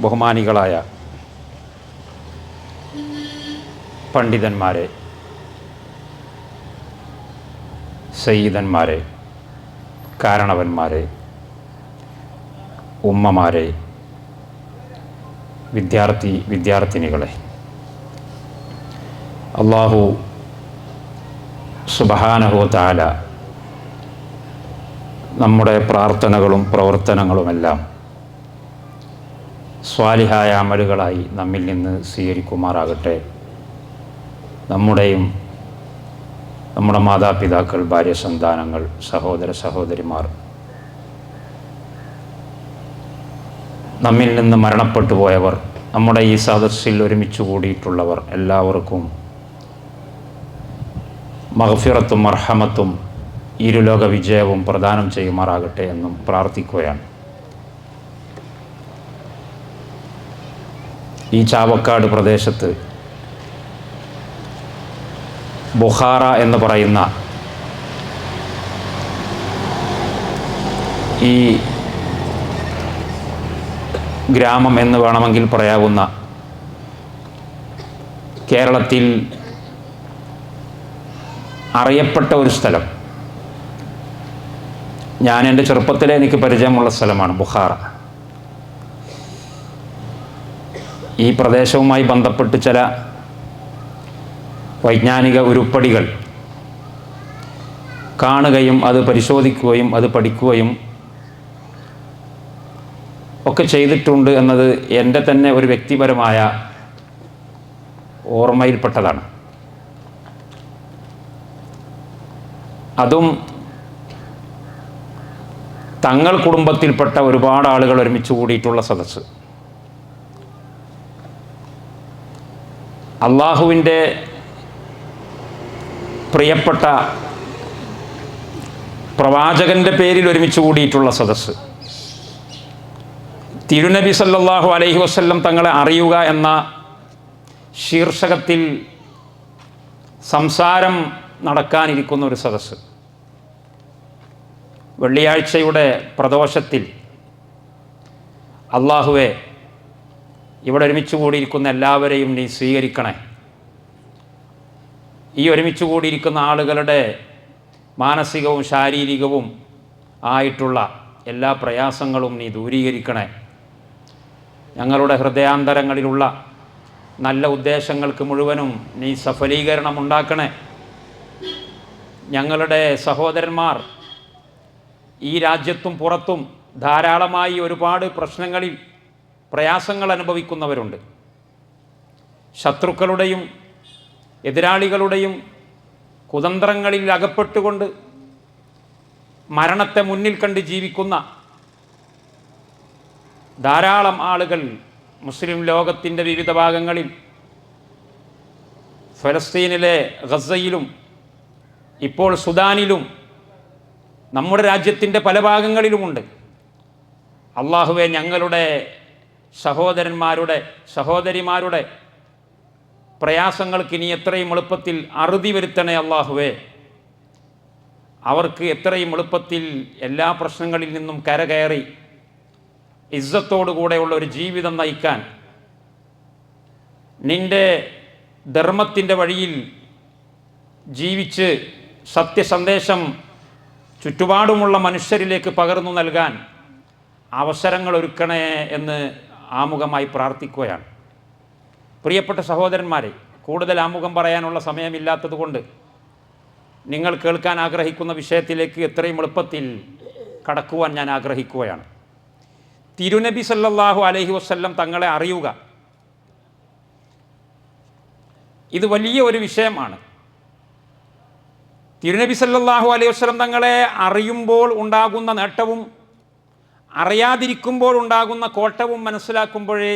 ബഹുമാനികളായ പണ്ഡിതന്മാരെ, സയ്യിദന്മാരെ, കാരണവന്മാരെ, ഉമ്മമാരെ, വിദ്യാർത്ഥിനികളെ, അല്ലാഹു സുബ്ഹാനഹു വ തആല നമ്മുടെ പ്രാർത്ഥനകളും പ്രവർത്തനങ്ങളുമെല്ലാം സ്വാലിഹായ അമലുകളായി നമ്മിൽ നിന്ന് സ്വീകരിക്കുമാറാകട്ടെ. നമ്മുടെയും നമ്മുടെ മാതാപിതാക്കൾ, ഭാര്യ, സന്താനങ്ങൾ, സഹോദര സഹോദരിമാർ, നമ്മിൽ നിന്ന് മരണപ്പെട്ടു പോയവർ, നമ്മുടെ ഈ സദസ്സിൽ ഒരുമിച്ച് കൂടിയിട്ടുള്ളവർ എല്ലാവർക്കും മഗ്ഫിറത്തും മർഹമത്തും ഇരുലോക വിജയവും പ്രദാനം ചെയ്യുമാറാകട്ടെ എന്നും പ്രാർത്ഥിക്കുകയാണ്. ഈ ചാവക്കാട് പ്രദേശത്ത് ബുഖാറ എന്ന് പറയുന്ന ഈ ഗ്രാമം എന്ന് വേണമെങ്കിൽ പറയാവുന്ന കേരളത്തിൽ അറിയപ്പെട്ട ഒരു സ്ഥലം, ഞാൻ എൻ്റെ ചെറുപ്പത്തിലെ എനിക്ക് പരിചയമുള്ള സ്ഥലമാണ് ബുഖാറ. ഈ പ്രദേശവുമായി ബന്ധപ്പെട്ട് ചില വൈജ്ഞാനിക ഉരുപ്പടികൾ കാണുകയും അത് പരിശോധിക്കുകയും അത് പഠിക്കുകയും ഒക്കെ ചെയ്തിട്ടുണ്ട് എന്നത് എൻ്റെ തന്നെ ഒരു വ്യക്തിപരമായ ഓർമ്മയിൽപ്പെട്ടതാണ്. അതും തങ്ങൾ കുടുംബത്തിൽപ്പെട്ട ഒരുപാട് ആളുകൾ ഒരുമിച്ച് കൂടിയിട്ടുള്ള സദസ്സ്. അള്ളാഹുവിൻ്റെ പ്രിയപ്പെട്ട പ്രവാചകൻ്റെ പേരിൽ ഒരുമിച്ച് കൂടിയിട്ടുള്ള സദസ്സ്. തിരുനബി സല്ലല്ലാഹു അലൈഹി വസല്ലം തങ്ങളെ അറിയുക എന്ന ശീർഷകത്തിൽ സംസാരം നടക്കാനിരിക്കുന്ന ഒരു സദസ്സ്. വെള്ളിയാഴ്ചയുടെ പ്രദോഷത്തിൽ അള്ളാഹുവേ, ഇവിടെ ഒരുമിച്ച് കൂടിയിരിക്കുന്ന എല്ലാവരെയും നീ സ്വീകരിക്കണേ. ഈ ഒരുമിച്ച് കൂടിയിരിക്കുന്ന ആളുകളുടെ മാനസികവും ശാരീരികവും ആയിട്ടുള്ള എല്ലാ പ്രയാസങ്ങളും നീ ദൂരീകരിക്കണേ. ഞങ്ങളുടെ ഹൃദയാന്തരങ്ങളിലുള്ള നല്ല ഉദ്ദേശങ്ങൾക്ക് മുഴുവനും നീ സഫലീകരണം ഉണ്ടാക്കണേ. ഞങ്ങളുടെ സഹോദരന്മാർ ഈ രാജ്യത്തും പുറത്തും ധാരാളമായി ഒരുപാട് പ്രശ്നങ്ങളിൽ പ്രയാസങ്ങൾ അനുഭവിക്കുന്നവരുണ്ട്. ശത്രുക്കളുടെയും എതിരാളികളുടെയും കുതന്ത്രങ്ങളിൽ അകപ്പെട്ടുകൊണ്ട് മരണത്തെ മുന്നിൽ കണ്ട് ജീവിക്കുന്ന ധാരാളം ആളുകൾ മുസ്ലിം ലോകത്തിൻ്റെ വിവിധ ഭാഗങ്ങളിൽ, ഫലസ്തീനിലെ ഗസയിലും ഇപ്പോൾ സുദാനിലും നമ്മുടെ രാജ്യത്തിൻ്റെ പല ഭാഗങ്ങളിലുമുണ്ട്. അള്ളാഹുവെ, ഞങ്ങളുടെ സഹോദരന്മാരുടെ സഹോദരിമാരുടെ പ്രയാസങ്ങൾക്ക് ഇനി എത്രയും എളുപ്പത്തിൽ അറുതി വരുത്തണേ അള്ളാഹുവേ. അവർക്ക് എത്രയും എളുപ്പത്തിൽ എല്ലാ പ്രശ്നങ്ങളിൽ നിന്നും കരകയറി ഇസ്സത്തോടുകൂടെയുള്ള ഒരു ജീവിതം നയിക്കാൻ, നിൻ്റെ ധർമ്മത്തിൻ്റെ വഴിയിൽ ജീവിച്ച് സത്യസന്ദേശം ചുറ്റുപാടുമുള്ള മനുഷ്യരിലേക്ക് പകർന്നു നൽകാൻ അവസരങ്ങൾ ഒരുക്കണേ എന്ന് ആമുഖമായി പ്രാർത്ഥിക്കുകയാണ്. പ്രിയപ്പെട്ട സഹോദരന്മാരെ, കൂടുതൽ ആമുഖം പറയാനുള്ള സമയമില്ലാത്തതുകൊണ്ട് നിങ്ങൾ കേൾക്കാൻ ആഗ്രഹിക്കുന്ന വിഷയത്തിലേക്ക് എത്രയും എളുപ്പത്തിൽ കടക്കുവാൻ ഞാൻ ആഗ്രഹിക്കുകയാണ്. തിരുനബി സല്ലല്ലാഹു അലൈഹി വസല്ലം തങ്ങളെ അറിയുക, ഇത് വലിയ ഒരു വിഷയമാണ്. തിരുനബി സല്ലല്ലാഹു അലൈഹി വസല്ലം തങ്ങളെ അറിയുമ്പോൾ ഉണ്ടാകുന്ന നേട്ടവും അറിയാതിരിക്കുമ്പോൾ ഉണ്ടാകുന്ന കോട്ടവും മനസ്സിലാക്കുമ്പോഴേ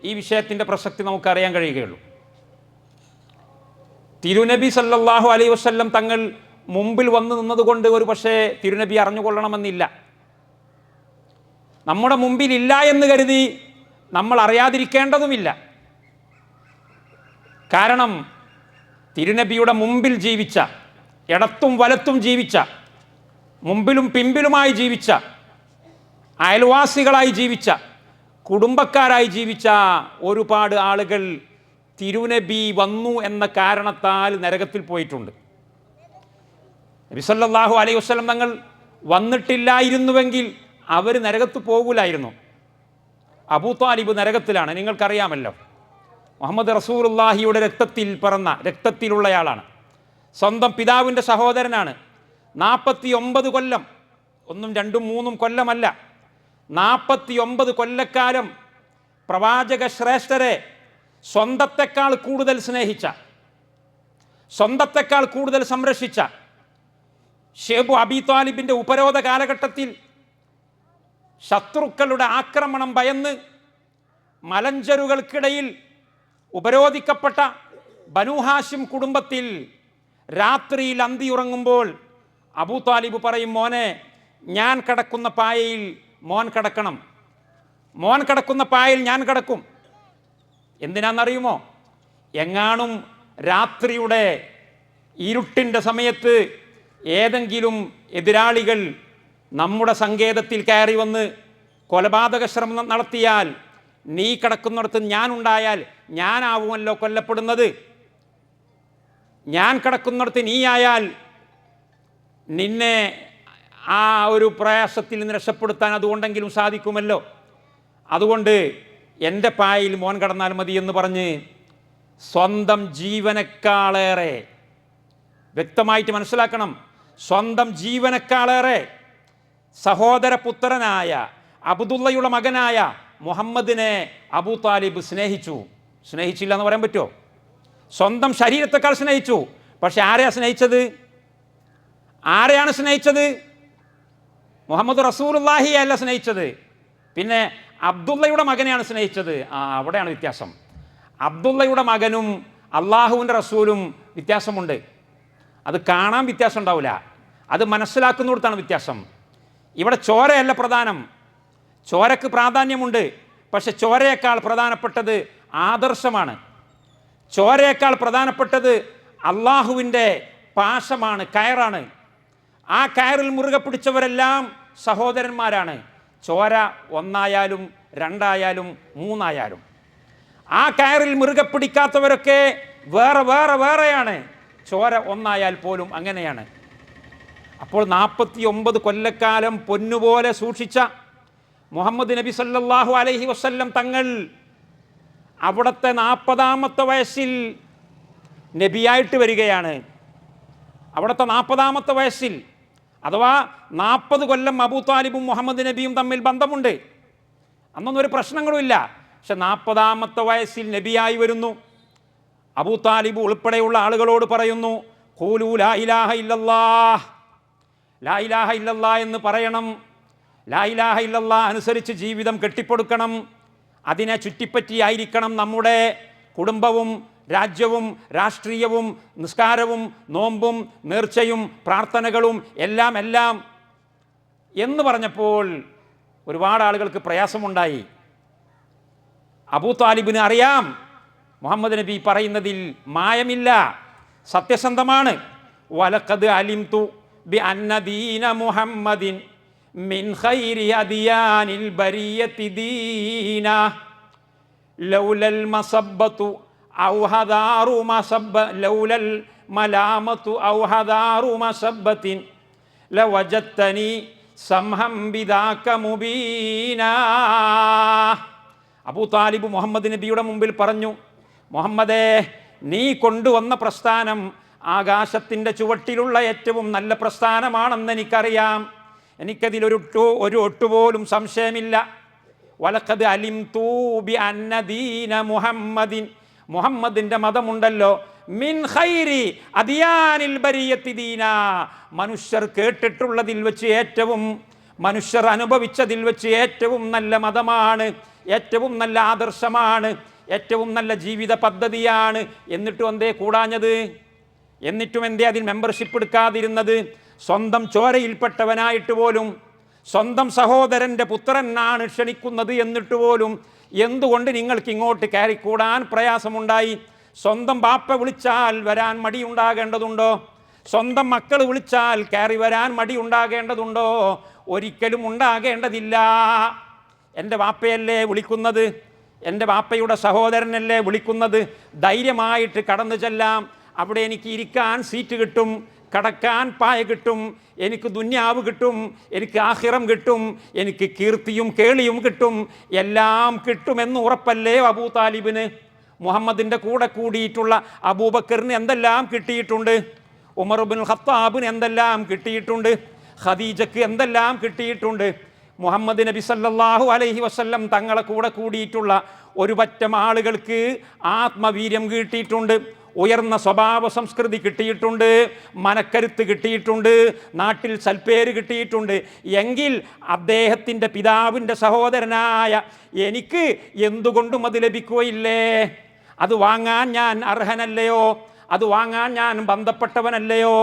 ഈ വിഷയത്തിൻ്റെ പ്രസക്തി നമുക്കറിയാൻ കഴിയുകയുള്ളൂ. തിരുനബി സല്ലല്ലാഹു അലൈഹി വസല്ലം തങ്ങൾ മുമ്പിൽ വന്നു നിന്നതുകൊണ്ട് ഒരു പക്ഷേ തിരുനബി അറിഞ്ഞുകൊള്ളണമെന്നില്ല. നമ്മുടെ മുമ്പിലില്ല എന്ന് കരുതി നമ്മൾ അറിയാതിരിക്കേണ്ടതുമില്ല. കാരണം തിരുനബിയുടെ മുമ്പിൽ ജീവിച്ച, ഇടത്തും വലത്തും ജീവിച്ച, മുമ്പിലും പിമ്പിലുമായി ജീവിച്ച, അയൽവാസികളായി ജീവിച്ച, കുടുംബക്കാരായി ജീവിച്ച ഒരുപാട് ആളുകൾ തിരുനബി വന്നു എന്ന കാരണത്താൽ നരകത്തിൽ പോയിട്ടുണ്ട്. നബി സല്ലല്ലാഹു അലൈഹി വസല്ലം തങ്ങൾ വന്നിട്ടില്ലായിരുന്നുവെങ്കിൽ അവർ നരകത്ത് പോകൂലായിരുന്നു. അബൂ ത്വാലിബ് നരകത്തിലാണ്, നിങ്ങൾക്കറിയാമല്ലോ. മുഹമ്മദ് റസൂലുള്ളാഹിയുടെ രക്തത്തിൽ പിറന്ന രക്തത്തിലുള്ളയാളാണ്. സ്വന്തം പിതാവിൻ്റെ സഹോദരനാണ്. 49 കൊല്ലം, 1 2 3 കൊല്ലമല്ല, 49 കൊല്ലക്കാലം പ്രവാചക ശ്രേഷ്ഠരെ സ്വന്തത്തെക്കാൾ കൂടുതൽ സ്നേഹിച്ച, സ്വന്തത്തെക്കാൾ കൂടുതൽ സംരക്ഷിച്ച ഷേബു അബീ ത്വാലിബിൻ്റെ ഉപരോധ കാലഘട്ടത്തിൽ ശത്രുക്കളുടെ ആക്രമണം ഭയന്ന് മലഞ്ചരുകൾക്കിടയിൽ ഉപരോധിക്കപ്പെട്ട ബനൂ ഹാഷിം കുടുംബത്തിൽ രാത്രിയിൽ അന്തിയുറങ്ങുമ്പോൾ അബൂ ത്വാലിബ് പറയും, മോനെ, ഞാൻ കിടക്കുന്ന പായയിൽ മോൻ കിടക്കണം, മോൻ കിടക്കുന്ന പായയിൽ ഞാൻ കിടക്കും. എന്തിനാണെന്നറിയുമോ? എങ്ങാനും രാത്രിയുടെ ഇരുട്ടിൻ്റെ സമയത്ത് ഏതെങ്കിലും എതിരാളികൾ നമ്മുടെ സങ്കേതത്തിൽ കയറി വന്ന് കൊലപാതക ശ്രമം നടത്തിയാൽ, നീ കിടക്കുന്നിടത്ത് ഞാനുണ്ടായാൽ ഞാനാവുമല്ലോ കൊല്ലപ്പെടുന്നത്. ഞാൻ കിടക്കുന്നിടത്ത് നീ ആയാൽ നിന്നെ ആ ഒരു പ്രയാസത്തിൽ നിന്ന് രക്ഷപ്പെടുത്താൻ അതുകൊണ്ടെങ്കിലും സാധിക്കുമല്ലോ. അതുകൊണ്ട് എൻ്റെ പായയിൽ മോൻ കിടന്നാൽ മതി എന്ന് പറഞ്ഞ് സ്വന്തം ജീവനേക്കാളേറെ, വ്യക്തമായിട്ട് മനസ്സിലാക്കണം, സ്വന്തം ജീവനേക്കാളേറെ സഹോദരപുത്രനായ അബ്ദുള്ളയുടെ മകനായ മുഹമ്മദിനെ അബൂ ത്വാലിബ് സ്നേഹിച്ചു. സ്നേഹിച്ചില്ല എന്ന് പറയാൻ പറ്റുമോ? സ്വന്തം ശരീരത്തെക്കാൾ സ്നേഹിച്ചു. പക്ഷെ ആരെയാണ് സ്നേഹിച്ചത്? ആരെയാണ് സ്നേഹിച്ചത്? മുഹമ്മദ് റസൂലുള്ളാഹിയെ അല്ല സ്നേഹിച്ചത്, പിന്നെ അബ്ദുള്ളയുടെ മകനെയാണ് സ്നേഹിച്ചത്. അവിടെയാണ് വ്യത്യാസം. അബ്ദുള്ളയുടെ മകനും അള്ളാഹുവിൻ്റെ റസൂലും വ്യത്യാസമുണ്ട്. അത് കാണാൻ വ്യത്യാസം ഉണ്ടാവില്ല, അത് മനസ്സിലാക്കുന്നിടത്താണ് വ്യത്യാസം. ഇവിടെ ചോരയല്ല പ്രധാനം. ചോരക്ക് പ്രാധാന്യമുണ്ട്, പക്ഷെ ചോരയേക്കാൾ പ്രധാനപ്പെട്ടത് ആദർശമാണ്. ചോരയേക്കാൾ പ്രധാനപ്പെട്ടത് അള്ളാഹുവിൻ്റെ പാശമാണ്, കയറാണ്. ആ കയറിൽ മുറുകെ പിടിച്ചവരെല്ലാം സഹോദരന്മാരാണ്. ചോര 1 ആയാലും 2 ആയാലും 3 ആയാലും. ആ കയറിൽ മുറുകെ പിടിക്കാത്തവരൊക്കെ വേറെ വേറെ വേറെയാണ്. ചോര 1 ആയാൽ പോലും അങ്ങനെയാണ്. അപ്പോൾ 49 കൊല്ലക്കാലം പൊന്നുപോലെ സൂക്ഷിച്ച മുഹമ്മദ് നബി സല്ലല്ലാഹു അലൈഹി വസല്ലം തങ്ങൾ അവിടുത്തെ 40ാമത്തെ വയസ്സിൽ നബിയായിട്ട് വരികയാണ്. അവിടുത്തെ 40ാമത്തെ വയസ്സിൽ, അഥവാ 40 കൊല്ലം അബൂ ത്വാലിബും മുഹമ്മദ് നബിയും തമ്മിൽ ബന്ധമുണ്ട്. അന്നൊന്നും ഒരു പ്രശ്നങ്ങളുമില്ല. പക്ഷെ 40ാമത്തെ വയസ്സിൽ നബിയായി വരുന്നു. അബൂ ത്വാലിബ് ഉൾപ്പെടെയുള്ള ആളുകളോട് പറയുന്നു, ഖൂലൂ ലാ ഇലാഹ ഇല്ലല്ലാഹ്, ലാ ഇലാഹ ഇല്ലല്ലാഹ് എന്ന് പറയണം. ലാ ഇലാഹ ഇല്ലല്ലാഹ് അനുസരിച്ച് ജീവിതം കെട്ടിപ്പടുക്കണം. അതിനെ ചുറ്റിപ്പറ്റിയായിരിക്കണം നമ്മുടെ കുടുംബവും രാജ്യവും രാഷ്ട്രീയവും നിസ്കാരവും നോമ്പും നേർച്ചയും പ്രാർത്ഥനകളും എല്ലാം എന്ന് പറഞ്ഞപ്പോൾ ഒരുപാട് ആളുകൾക്ക് പ്രയാസമുണ്ടായി. അബൂ ത്വാലിബിന് അറിയാം മുഹമ്മദ് നബി പറയുന്നതിൽ മായമില്ല, സത്യസന്ധമാണ്. വലഖദ് അലിംതു ബി അന്ന ദീന മുഹമ്മദിൻ മിൻ ഖൈരി അദിയാനിൽ ബരിയത്തി ദീന ലൗലൽ മസബ്ബതു ഔ ഹദാറു മസബ്ബ ലൗലൽ മലാമതു ഔ ഹദാറു മസബ്ബത്തിൻ ലവജത്തനി സംഹം ബിദാക മുബീനാ. അബൂ ത്വാലിബ് മുഹമ്മദ് നബിയുടെ മുമ്പിൽ പറഞ്ഞു, മുഹമ്മദേ, നീ കൊണ്ടുവന്ന പ്രസ്ഥാനം ആകാശത്തിൻ്റെ ചുവട്ടിലുള്ള ഏറ്റവും നല്ല പ്രസ്ഥാനമാണെന്ന് എനിക്കറിയാം. എനിക്കതിലൊരു ഒട്ടുപോലും സംശയമില്ല. വലഖദ് അലിംതു ബി അന്ന ദീന മുഹമ്മദിൻ, മുഹമ്മദിൻ്റെ മതമുണ്ടല്ലോ, മിൻ ഖൈരി അദിയാനിൽ ബരിയത്തി ദീന, മനുഷ്യർ കേട്ടിട്ടുള്ളതിൽ വെച്ച് ഏറ്റവും, മനുഷ്യർ അനുഭവിച്ചതിൽ വെച്ച് ഏറ്റവും നല്ല മതമാണ്, ഏറ്റവും നല്ല ആദർശമാണ്, ഏറ്റവും നല്ല ജീവിത പദ്ധതിയാണ്. എന്നിട്ടും എന്തേ കൂടാഞ്ഞത്? എന്നിട്ടും എന്തേ അതിൽ മെമ്പർഷിപ്പ് എടുക്കാതിരുന്നത്? സ്വന്തം ചോരയിൽപ്പെട്ടവനായിട്ട് പോലും, സ്വന്തം സഹോദരൻ്റെ പുത്രനാണ് ക്ഷണിക്കുന്നത് എന്നിട്ട് പോലും എന്തുകൊണ്ട് നിങ്ങൾക്ക് ഇങ്ങോട്ട് കയറിക്കൂടാൻ പ്രയാസമുണ്ടായി? സ്വന്തം ബാപ്പ വിളിച്ചാൽ വരാൻ മടിയുണ്ടാകേണ്ടതുണ്ടോ? സ്വന്തം മക്കൾ വിളിച്ചാൽ കയറി വരാൻ മടിയുണ്ടാകേണ്ടതുണ്ടോ? ഒരിക്കലും ഉണ്ടാകേണ്ടതില്ല. എൻ്റെ വാപ്പയല്ലേ വിളിക്കുന്നത്, എൻ്റെ വാപ്പയുടെ സഹോദരനല്ലേ വിളിക്കുന്നത്, ധൈര്യമായിട്ട് കടന്നു ചെല്ലാം. അവിടെ എനിക്ക് ഇരിക്കാൻ സീറ്റ് കിട്ടും, കടക്കാൻ പായ കിട്ടും, എനിക്ക് ദുന്യാവ് കിട്ടും, എനിക്ക് ആഖിറം കിട്ടും, എനിക്ക് കീർത്തിയും കേളിയും കിട്ടും, എല്ലാം കിട്ടുമെന്ന് ഉറപ്പല്ലേ അബൂ താലിബിന്. മുഹമ്മദിൻ്റെ കൂടെ കൂടിയിട്ടുള്ള അബൂബക്കറിന് എന്തെല്ലാം കിട്ടിയിട്ടുണ്ട്, ഉമർ ഇബ്നുൽ ഖത്താബിന് എന്തെല്ലാം കിട്ടിയിട്ടുണ്ട്, ഖദീജക്ക് എന്തെല്ലാം കിട്ടിയിട്ടുണ്ട്. മുഹമ്മദ് നബി സല്ലല്ലാഹു അലൈഹി വസല്ലം തങ്ങളെ കൂടെ കൂടിയിട്ടുള്ള ഒരു പറ്റം ആളുകൾക്ക് ആത്മവീര്യം കിട്ടിയിട്ടുണ്ട്, ഉയർന്ന സ്വഭാവ സംസ്കൃതി കിട്ടിയിട്ടുണ്ട്, മനക്കരുത്ത് കിട്ടിയിട്ടുണ്ട്, നാട്ടിൽ സൽപ്പേര് കിട്ടിയിട്ടുണ്ട്. എങ്കിൽ അദ്ദേഹത്തിൻ്റെ പിതാവിൻ്റെ സഹോദരനായ എനിക്ക് എന്തുകൊണ്ടും അത് ലഭിക്കുകയില്ലേ? അത് വാങ്ങാൻ ഞാൻ അർഹനല്ലയോ? അത് വാങ്ങാൻ ഞാൻ ബന്ധപ്പെട്ടവനല്ലയോ?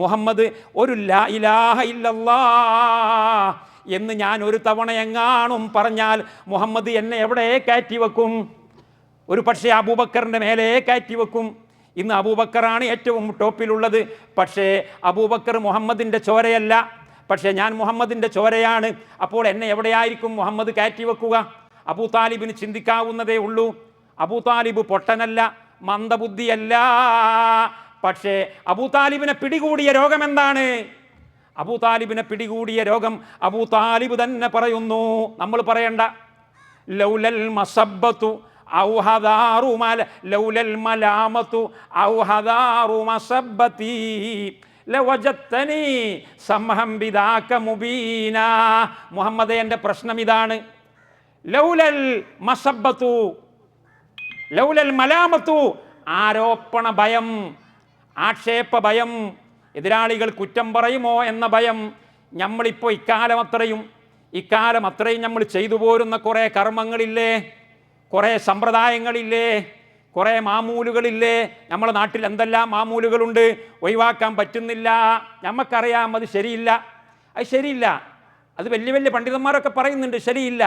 മുഹമ്മദ് ഒരു ലാ ഇലാഹ ഇല്ലല്ലാഹ് എന്ന് ഞാൻ ഒരു തവണ എങ്ങാനും പറഞ്ഞാൽ മുഹമ്മദ് എന്നെ എവിടെ കയറ്റി വെക്കും? ഒരു പക്ഷേ അബൂബക്കറിൻ്റെ മേലെ കയറ്റി വെക്കും. ഇന്ന് അബൂബക്കറാണ് ഏറ്റവും ടോപ്പിലുള്ളത്. പക്ഷേ അബൂബക്കർ മുഹമ്മദിൻ്റെ ചോരയല്ല, പക്ഷേ ഞാൻ മുഹമ്മദിൻ്റെ ചോരയാണ്. അപ്പോൾ എന്നെ എവിടെയായിരിക്കും മുഹമ്മദ് കയറ്റി വെക്കുക? അബൂ താലിബിന് ചിന്തിക്കാവുന്നതേ ഉള്ളൂ. അബൂ താലിബ് പൊട്ടനല്ല, മന്ദബുദ്ധിയല്ല. പക്ഷേ അബൂ താലിബിനെ പിടികൂടിയ രോഗം എന്താണ്? അബൂ താലിബിനെ പിടികൂടിയ രോഗം അബൂ താലിബ് തന്നെ പറയുന്നു, നമ്മൾ പറയണ്ട. ലൗലൽ മസബ്ബത്തു ഔ ഹദാറു ലൗലൽ മലാമത്തു ഔ ഹദാറു മസബ്ബതി ലവജത്തനി സമഹം ബിദാക മുബീന. മുഹമ്മദേ, എൻ്റെ പ്രശ്നം ഇതാണ്. ലൗലൽ മസബ്ബത്തു ലൗലൽ മലാമത്തു, ആരോപണ ഭയം, ആക്ഷേപ ഭയം, എതിരാളികൾ കുറ്റം പറയുമോ എന്ന ഭയം. നമ്മളിപ്പോൾ ഇക്കാലം അത്രയും നമ്മൾ ചെയ്തു പോരുന്ന കുറേ കർമ്മങ്ങളില്ലേ, കുറേ സമ്പ്രദായങ്ങളില്ലേ, കുറേ മാമൂലുകളില്ലേ. നമ്മുടെ നാട്ടിൽ എന്തെല്ലാം മാമൂലുകളുണ്ട്, ഒഴിവാക്കാൻ പറ്റുന്നില്ല. നമുക്കറിയാം അത് ശരിയില്ല, അത് ശരിയില്ല. അത് വലിയ വലിയ പണ്ഡിതന്മാരൊക്കെ പറയുന്നുണ്ട് ശരിയില്ല.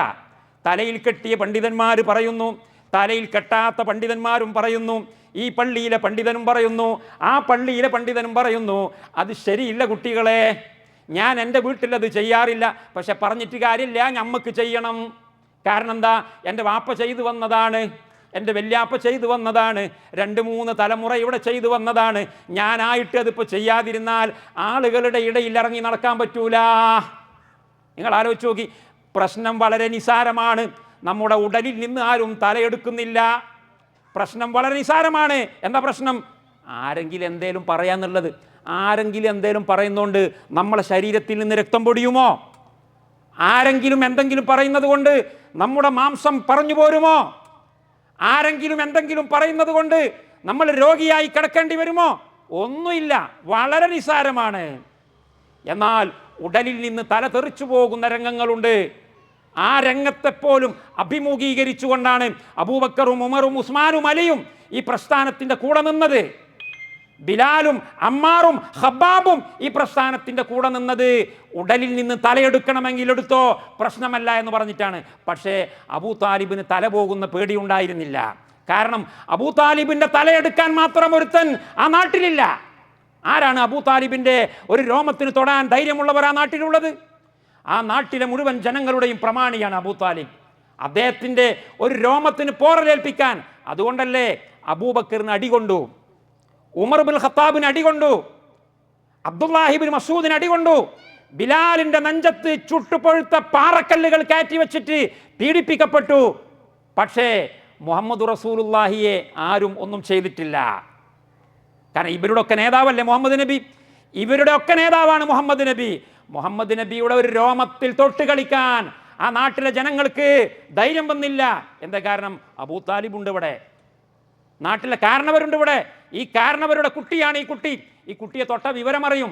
തലയിൽ കെട്ടിയ പണ്ഡിതന്മാർ പറയുന്നു, തലയിൽ കെട്ടാത്ത പണ്ഡിതന്മാരും പറയുന്നു, ഈ പള്ളിയിലെ പണ്ഡിതനും പറയുന്നു, ആ പള്ളിയിലെ പണ്ഡിതനും പറയുന്നു. അത് ശരിയില്ല കുട്ടികളെ. ഞാൻ എൻ്റെ വീട്ടിലത് ചെയ്യാറില്ല, പക്ഷെ പറഞ്ഞിട്ട് കാര്യമില്ല, ഞമ്മക്ക് ചെയ്യണം. കാരണം എന്താ? എൻ്റെ വാപ്പ ചെയ്തു വന്നതാണ്, എൻ്റെ വല്യാപ്പ ചെയ്തു വന്നതാണ്, 2-3 തലമുറ ഇവിടെ ചെയ്തു വന്നതാണ്. ഞാനായിട്ട് അതിപ്പോൾ ചെയ്യാതിരുന്നാൽ ആളുകളുടെ ഇടയിൽ ഇറങ്ങി നടക്കാൻ പറ്റൂല. നിങ്ങൾ ആലോചിച്ച് നോക്കി. പ്രശ്നം വളരെ നിസാരമാണ്. നമ്മുടെ ഉടലിൽ നിന്ന് ആരും തലയെടുക്കുന്നില്ല. പ്രശ്നം വളരെ നിസാരമാണ്. എന്താ പ്രശ്നം? ആരെങ്കിലും എന്തേലും പറയാന്നുള്ളത്. ആരെങ്കിലും എന്തേലും പറയുന്നതുകൊണ്ട് നമ്മളെ ശരീരത്തിൽ നിന്ന് രക്തം പൊടിയുമോ? ആരെങ്കിലും എന്തെങ്കിലും പറയുന്നത് കൊണ്ട് നമ്മുടെ മാംസം പറഞ്ഞു പോരുമോ? ആരെങ്കിലും എന്തെങ്കിലും പറയുന്നത് കൊണ്ട് നമ്മൾ രോഗിയായി കിടക്കേണ്ടി വരുമോ? ഒന്നുമില്ല, വളരെ നിസാരമാണ്. എന്നാൽ ഉടലിൽ നിന്ന് തല തെറിച്ചു പോകുന്ന രംഗങ്ങളുണ്ട്. ആ രംഗത്തെപ്പോലും അഭിമുഖീകരിച്ചുകൊണ്ടാണ് അബൂബക്കറും ഉമറും ഉസ്മാനും അലിയും ഈ പ്രസ്ഥാനത്തിൻ്റെ കൂടെ നിന്നത്. ബിലാലും അമ്മാറും ഖബ്ബാബും ഈ പ്രസ്ഥാനത്തിൻ്റെ കൂടെ നിന്നത് ഉടലിൽ നിന്ന് തലയെടുക്കണമെങ്കിൽ എടുത്തോ, പ്രശ്നമല്ല എന്ന് പറഞ്ഞിട്ടാണ്. പക്ഷേ അബൂ താലിബിന് തല പോകുന്ന പേടിയുണ്ടായിരുന്നില്ല. കാരണം അബൂ താലിബിൻ്റെ തലയെടുക്കാൻ മാത്രം ഒരുത്തൻ ആ നാട്ടിലില്ല. ആരാണ് അബൂ താലിബിൻ്റെ ഒരു രോമത്തിന് തൊടാൻ ധൈര്യമുള്ളവർ ആ നാട്ടിലുള്ളത്? ആ നാട്ടിലെ മുഴുവൻ ജനങ്ങളുടെയും പ്രമാണിയാണ് അബൂ താലിബ്. അദ്ദേഹത്തിൻ്റെ ഒരു രോമത്തിന് പോറലേൽപ്പിക്കാൻ അതുകൊണ്ടല്ലേ അബൂബക്കറിന് അടികൊണ്ടു, ഉമർ ഇബ്നുൽ ഖത്താബിന് അടികൊണ്ടു, അബ്ദുല്ലാഹിബിൻ മസൂദിന് അടികൊണ്ടു, ബിലാലിൻ്റെ നെഞ്ചത്ത് ചുട്ടുപൊഴുത്ത പാറക്കല്ലുകൾ കയറ്റി വെച്ചിട്ട് പീഡിപ്പിക്കപ്പെട്ടു. പക്ഷേ മുഹമ്മദ് റസൂലുള്ളാഹിയെ ആരും ഒന്നും ചെയ്തിട്ടില്ല. കാരണം ഇവരുടെ ഒക്കെ നേതാവല്ലേ മുഹമ്മദ് നബി. ഇവരുടെ ഒക്കെ നേതാവാണ് മുഹമ്മദ് നബി. മുഹമ്മദ് നബിയുടെ ഒരു രോമത്തിൽ തൊട്ട് കളിക്കാൻ ആ നാട്ടിലെ ജനങ്ങൾക്ക് ധൈര്യം വന്നില്ല. എന്താ കാരണം? അബൂ താലിബ് ഉണ്ട് ഇവിടെ, നാട്ടിലെ കാരണവരുണ്ട് ഇവിടെ. ഈ കാരണവരുടെ കുട്ടിയാണ് ഈ കുട്ടി. ഈ കുട്ടിയെ തൊട്ട വിവരമറിയും.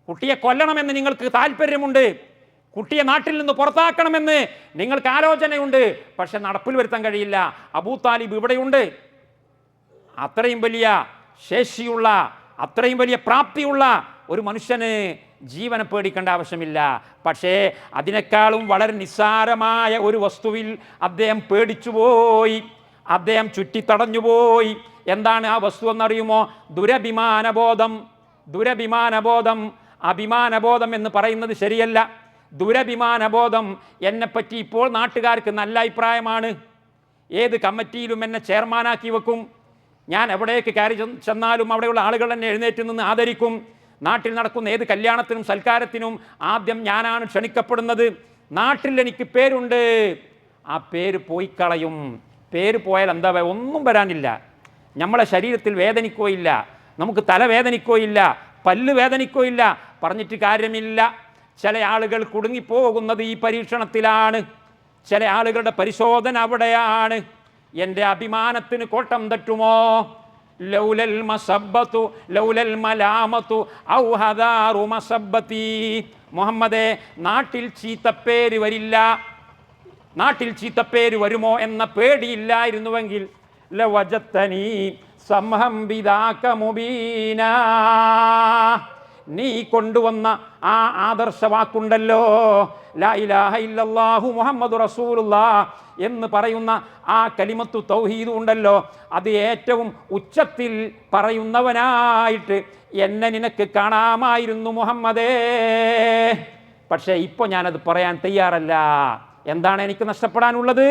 കുട്ടിയെ കൊല്ലണമെന്ന് നിങ്ങൾക്ക് താല്പര്യമുണ്ട്, കുട്ടിയെ നാട്ടിൽ നിന്ന് പുറത്താക്കണമെന്ന് നിങ്ങൾക്ക് ആലോചനയുണ്ട്. പക്ഷെ നടപ്പിൽ വരുത്താൻ കഴിയില്ല. അബൂ താലിബ് ഇവിടെയുണ്ട്. അത്രയും വലിയ ശേഷിയുള്ള, അത്രയും വലിയ പ്രാപ്തിയുള്ള ഒരു മനുഷ്യന് ജീവനെ പേടിക്കേണ്ട ആവശ്യമില്ല. പക്ഷേ അതിനേക്കാളും വളരെ നിസ്സാരമായ ഒരു വസ്തുവിൽ അദ്ദേഹം പേടിച്ചുപോയി, അദ്ദേഹം ചുറ്റിത്തടഞ്ഞുപോയി. എന്താണ് ആ വസ്തു എന്നറിയുമോ? ദുരഭിമാനബോധം. ദുരഭിമാനബോധം. അഭിമാനബോധം എന്ന് പറയുന്നത് ശരിയല്ല. ദുരഭിമാനബോധം. എന്നെപ്പറ്റി ഇപ്പോൾ നാട്ടുകാർക്ക് നല്ല അഭിപ്രായമാണ്. ഏത് കമ്മിറ്റിയിലും എന്നെ ചെയർമാനാക്കി വെക്കും. ഞാൻ എവിടേക്ക് കയറി ചെന്നാലും അവിടെയുള്ള ആളുകൾ എന്നെ എഴുന്നേറ്റ് നിന്ന് ആദരിക്കും. നാട്ടിൽ നടക്കുന്ന ഏത് കല്യാണത്തിനും സൽക്കാരത്തിനും ആദ്യം ഞാനാണ് ക്ഷണിക്കപ്പെടുന്നത്. നാട്ടിൽ എനിക്ക് പേരുണ്ട്. ആ പേര് പോയി കളയും. പേര് പോയാൽ എന്താ, ഒന്നും വരാനില്ല. നമ്മളെ ശരീരത്തിൽ വേദനിക്കുകയില്ല, നമുക്ക് തലവേദനിക്കുകയില്ല, പല്ല് വേദനിക്കുകയില്ല. പറഞ്ഞിട്ട് കാര്യമില്ല. ചില ആളുകൾ കുടുങ്ങിപ്പോകുന്നത് ഈ പരീക്ഷണത്തിലാണ്. ചില ആളുകളുടെ പരിശോധന അവിടെയാണ്. എൻ്റെ അഭിമാനത്തിന് കോട്ടം തട്ടുമോ? ലൗലൽ മസബ്ബത്തു ലൗലൽ മലാമത്തു ഔ ഹദാറു മസബ്ബതി. മുഹമ്മദേ, നാട്ടിൽ ചീത്തപ്പേര് വരില്ല, നാട്ടിൽ ചീത്തപ്പേര് വരുമോ എന്ന പേടിയില്ലായിരുന്നുവെങ്കിൽ ലവജത്തനി സംഹം ബിദാക മുബീന. നീ കൊണ്ടുവന്ന ആ ആദർശവാക്കുണ്ടല്ലോ, ലാ ഇലാഹ ഇല്ലല്ലാഹു മുഹമ്മദു റസൂലുള്ളാഹ് എന്ന് പറയുന്ന ആ കലിമത്തു തൗഹീദ് ഉണ്ടല്ലോ, അത് ഏറ്റവും ഉച്ചത്തിൽ പറയുന്നവനായിട്ട് എന്നെ നിനക്ക് കാണാമായിരുന്നു മുഹമ്മദേ. പക്ഷേ ഇപ്പോൾ ഞാനത് പറയാൻ തയ്യാറല്ല. എന്താണ് എനിക്ക് നഷ്ടപ്പെടാനുള്ളത്?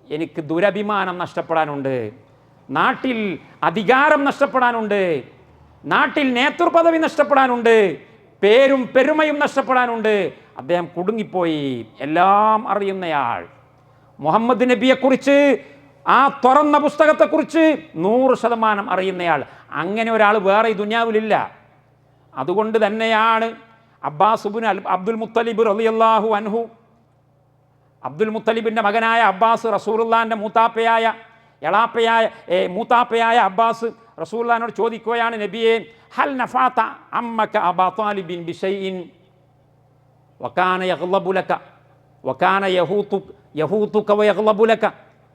എനിക്ക് ദുരഭിമാനം നഷ്ടപ്പെടാനുണ്ട്, നാട്ടിൽ അധികാരം നഷ്ടപ്പെടാനുണ്ട്, നാട്ടിൽ നേതൃപദവി നഷ്ടപ്പെടാനുണ്ട്, പേരും പെരുമയും നഷ്ടപ്പെടാനുണ്ട്. അദ്ദേഹം കുടുങ്ങിപ്പോയി. എല്ലാം അറിയുന്നയാൾ, മുഹമ്മദ് നബിയെക്കുറിച്ച്, ആ തുറന്ന പുസ്തകത്തെക്കുറിച്ച് 100% അറിയുന്നയാൾ. അങ്ങനെ ഒരാൾ വേറെ ഈ ദുനിയാവിലില്ല. അതുകൊണ്ട് തന്നെയാണ് അബ്ബാസ് ഇബ്നു അബ്ദുൽ മുത്തലിബ് റളിയല്ലാഹു അൻഹു, അബ്ദുൽ മുത്തലിബിൻ്റെ മകനായ അബ്ബാസ്, റസൂലുള്ളാഹിൻ്റെ മൂത്താപ്പയായ അബ്ബാസ് റസൂലുള്ളാഹിനോട് ചോദിക്കുകയാണ്, നബിയെ, ഹൽ നഫാത അമ്മക അബാ താലിബിൻ ബിശൈഇൻ വകാന യഗ്ളബു ലക വകാന യഹൂതുക വയഗ്ളബു ലക.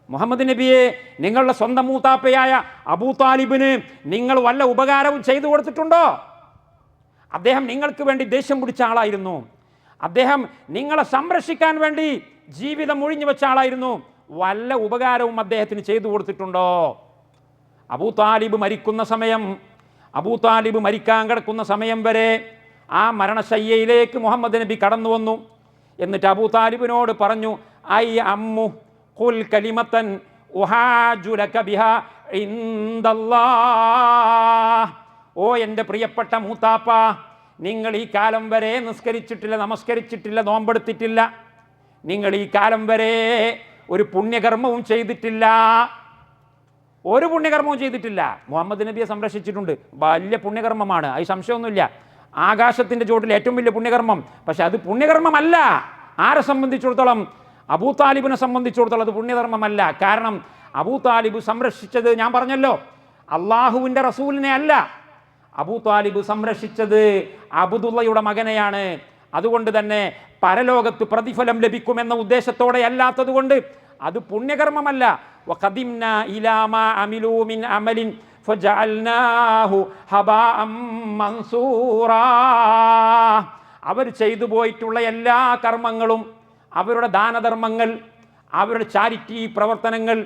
മുഹമ്മദ് നബിയെ, നിങ്ങളുടെ സ്വന്തം മൂത്താപ്പയായ അബൂ താലിബിന് നിങ്ങൾ വല്ല ഉപകാരവും ചെയ്തു കൊടുത്തിട്ടുണ്ടോ? അദ്ദേഹം നിങ്ങൾക്ക് വേണ്ടി ദേഷ്യം പിടിച്ച ആളായിരുന്നു. അദ്ദേഹം നിങ്ങളെ സംരക്ഷിക്കാൻ വേണ്ടി ജീവിതം ഒഴിഞ്ഞു വെച്ച ആളായിരുന്നു. വല്ല ഉപകാരവും അദ്ദേഹത്തിന് ചെയ്തു കൊടുത്തിട്ടുണ്ടോ? അബൂ താലിബ് മരിക്കാൻ കിടക്കുന്ന സമയം വരെ ആ മരണശയ്യയിലേക്ക് മുഹമ്മദ് നബി കടന്നു വന്നു. എന്നിട്ട് അബൂ താലിബിനോട് പറഞ്ഞു, ഐ അമ്മു ഖുൽ കലിമത്തൻ ഉഹാജു ലക ബിഹാ ഇൻദല്ലാഹ്. ഓ എൻ്റെ പ്രിയപ്പെട്ട മൂത്താപ്പ, നിങ്ങൾ ഈ കാലം വരെ നിസ്കരിച്ചിട്ടില്ല, നമസ്കരിച്ചിട്ടില്ല, നോമ്പെടുത്തിട്ടില്ല, നിങ്ങൾ ഈ കാലം വരെ ഒരു പുണ്യകർമ്മവും ചെയ്തിട്ടില്ല, ഒരു പുണ്യകർമ്മവും ചെയ്തിട്ടില്ല. മുഹമ്മദ് നബിയെ സംരക്ഷിച്ചിട്ടുണ്ട്, വലിയ പുണ്യകർമ്മമാണ്, അത് സംശയമൊന്നുമില്ല. ആകാശത്തിൻ്റെ ചുവട്ടിൽ ഏറ്റവും വലിയ പുണ്യകർമ്മം. പക്ഷെ അത് പുണ്യകർമ്മമല്ല. ആരെ സംബന്ധിച്ചിടത്തോളം? അബൂ താലിബിനെ സംബന്ധിച്ചിടത്തോളം അത് പുണ്യകർമ്മമല്ല. കാരണം അബൂ താലിബ് സംരക്ഷിച്ചത്, ഞാൻ പറഞ്ഞല്ലോ, അള്ളാഹുവിൻ്റെ റസൂലിനെ അല്ല. അബൂ താലിബ് സംരക്ഷിച്ചത് അബ്ദുള്ളയുടെ മകനെയാണ്. അതുകൊണ്ട് തന്നെ പരലോകത്ത് പ്രതിഫലം ലഭിക്കുമെന്ന ഉദ്ദേശത്തോടെ അല്ലാത്തത് കൊണ്ട് അത് പുണ്യകർമ്മമല്ല. വഖദിംനാ ഇലാ മാ അമിലൂ മിൻ അമലിൻ ഫജഅൽനാഹു ഹബാഅം മൻസൂറാ. അവർ ചെയ്തു പോയിട്ടുള്ള എല്ലാ കർമ്മങ്ങളും, അവരുടെ ദാനധർമ്മങ്ങൾ, അവരുടെ ചാരിറ്റി പ്രവർത്തനങ്ങൾ,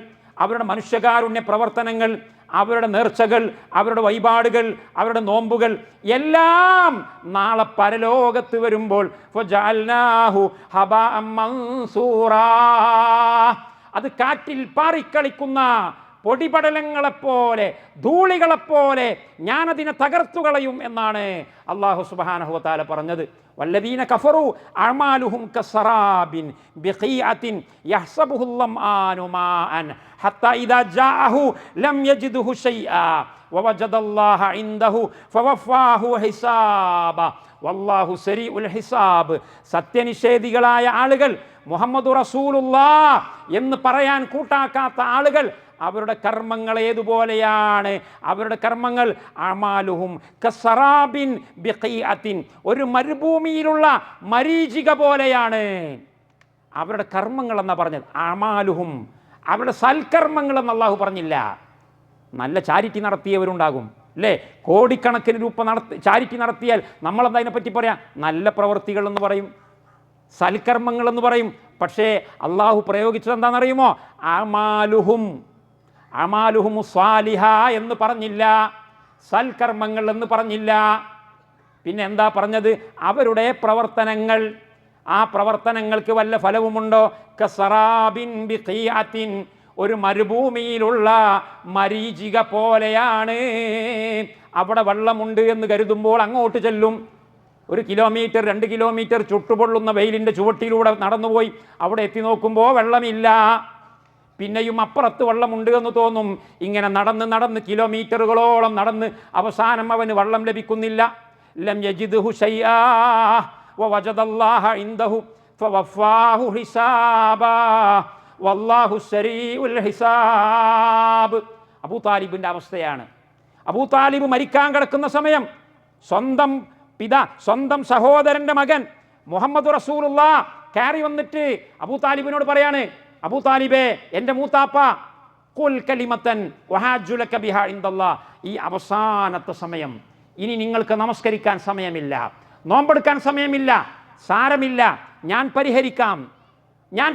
അവരുടെ മനുഷ്യകാരുണ്യ പ്രവർത്തനങ്ങൾ, അവരുടെ നേർച്ചകൾ, അവരുടെ വഴിപാടുകൾ, അവരുടെ നോമ്പുകൾ എല്ലാം നാളെ പരലോകത്ത് വരുമ്പോൾ ഫജഅൽനാഹു ഹബാഅം മൻസൂറാ, അത് കാറ്റിൽ പാറിക്കളിക്കുന്ന പൊടിപടലങ്ങളെപ്പോലെ, ധൂളികളെപ്പോലെ ഞാനതിനെ തകർത്തുകളയും എന്നാണ് അല്ലാഹു സുബ്ഹാനഹു വ തആല പറഞ്ഞത്. വല്ലദീന കഫറു അഅമാലുഹും കസറാബിൻ ബിഖീഅത്തിൻ യഹ്സബുഹു ളംആനു മാഅൻ ഹത്താ ഇദാ ജാഅഹു ലം യജിദുഹു ശൈആ വവജദല്ലാഹ ഇൻദഹു ഫവഫാഹു ഹിസാബ വല്ലാഹു സരീഉൽ ഹിസാബ്. സത്യനിഷേധികളായ ആളുകൾ, മുഹമ്മദു റസൂലുള്ളാഹ് എന്ന് പറയാൻ കൂട്ടാക്കാത്ത ആളുകൾ, അവരുടെ കർമ്മങ്ങൾ ഏതുപോലെയാണ്? അവരുടെ കർമ്മങ്ങൾ അമാലുഹും കസറാബിൻ ബിഖീഅത്തിൻ, ഒരു മരുഭൂമിയിലുള്ള മരീചിക പോലെയാണ് അവരുടെ കർമ്മങ്ങൾ എന്നാണ് പറഞ്ഞത്. അമാലുഹും, അവരുടെ സൽക്കർമ്മങ്ങൾ എന്ന് അല്ലാഹു പറഞ്ഞില്ല. നല്ല ചാരിറ്റി നടത്തിയവരുണ്ടാകും, അല്ലേ? കോടിക്കണക്കിന് രൂപ ചാരിറ്റി നടത്തിയാൽ നമ്മളെന്താ അതിനെപ്പറ്റി പറയാം? നല്ല പ്രവൃത്തികൾ എന്ന് പറയും, സൽക്കർമ്മങ്ങൾ എന്ന് പറയും. പക്ഷേ അള്ളാഹു പ്രയോഗിച്ചത് എന്താണെന്നറിയുമോ? അമാലുഹും സ്വാലിഹ എന്ന് പറഞ്ഞില്ല, സൽക്കർമ്മങ്ങൾ എന്ന് പറഞ്ഞില്ല. പിന്നെ എന്താ പറഞ്ഞത്? അവരുടെ പ്രവർത്തനങ്ങൾ, ആ പ്രവർത്തനങ്ങൾക്ക് വല്ല ഫലവുമുണ്ടോ? കസറാബിൻ ബിഖിയാത്തിൻ, ഒരു മരുഭൂമിയിലുള്ള മരീചിക പോലെയാണ്. അവിടെ വെള്ളമുണ്ട് എന്ന് കരുതുമ്പോൾ അങ്ങോട്ട് ചെല്ലും. 1 കിലോമീറ്റർ 2 കിലോമീറ്റർ ചുട്ടുപൊള്ളുന്ന വെയിലിൻ്റെ ചുവട്ടിലൂടെ നടന്നുപോയി അവിടെ എത്തി നോക്കുമ്പോൾ വെള്ളമില്ല. പിന്നെയും അപ്പുറത്ത് വെള്ളമുണ്ട് എന്ന് തോന്നും. ഇങ്ങനെ നടന്ന് കിലോമീറ്ററുകളോളം നടന്ന് അവസാനം അവന് വെള്ളം ലഭിക്കുന്നില്ല. ലം യജിദ്ഹു ശൈആ വവജദല്ലാഹ ഇൻദഹു ഫവഫാഹു ഹിസാബാ വല്ലാഹു സരീഉൽ ഹിസാബ്. അബൂ താലിബിൻ്റെ അവസ്ഥയാണ്. അബൂ താലിബ് മരിക്കാൻ കിടക്കുന്ന സമയം സ്വന്തം സഹോദരൻ്റെ മകൻ മുഹമ്മദ് റസൂലുള്ളാഹ് കയറി വന്നിട്ട് അബൂ താലിബിനോട് പറയാണ്, അബൂ താലിബേ, എൻ്റെ മൂത്താപ്പ, ഖുൽ കലിമത്തൻ വഹാജ്ജു ലക ബിഹാ ഇൻദല്ലാഹ്. ഈ അവസാനത്തെ സമയം, ഇനി നിങ്ങൾക്ക് നമസ്കരിക്കാൻ സമയമില്ല, നോമ്പെടുക്കാൻ സമയമില്ല, സാരമില്ല, ഞാൻ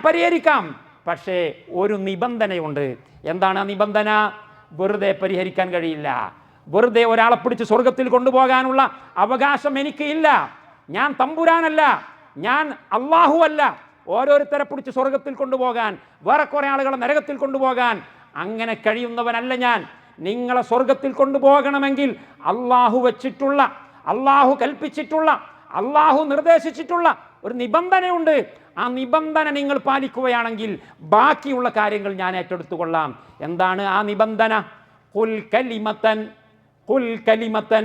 പരിഹരിക്കാം. പക്ഷേ ഒരു നിബന്ധനയുണ്ട്. എന്താണ് ആ നിബന്ധന? വെറുതെ പരിഹരിക്കാൻ കഴിയില്ല. വെറുതെ ഒരാളെ പിടിച്ച് സ്വർഗത്തിൽ കൊണ്ടുപോകാനുള്ള അവകാശം എനിക്ക് ഇല്ല. ഞാൻ തമ്പുരാനല്ല, ഞാൻ അല്ലാഹു അല്ല. ഓരോരുത്തരെ പിടിച്ച് സ്വർഗത്തിൽ കൊണ്ടുപോകാൻ, വേറെ കുറേ ആളുകളെ നരകത്തിൽ കൊണ്ടുപോകാൻ അങ്ങനെ കഴിയുന്നവനല്ല ഞാൻ. നിങ്ങളെ സ്വർഗത്തിൽ കൊണ്ടുപോകണമെങ്കിൽ അല്ലാഹു വെച്ചിട്ടുള്ള, അല്ലാഹു കൽപ്പിച്ചിട്ടുള്ള, അല്ലാഹു നിർദ്ദേശിച്ചിട്ടുള്ള ഒരു നിബന്ധനയുണ്ട്. ആ നിബന്ധന നിങ്ങൾ പാലിക്കുകയാണെങ്കിൽ ബാക്കിയുള്ള കാര്യങ്ങൾ ഞാൻ ഏറ്റെടുത്തുകൊള്ളാം. എന്താണ് ആ നിബന്ധന? ഖുൽ കലിമത്തൻ,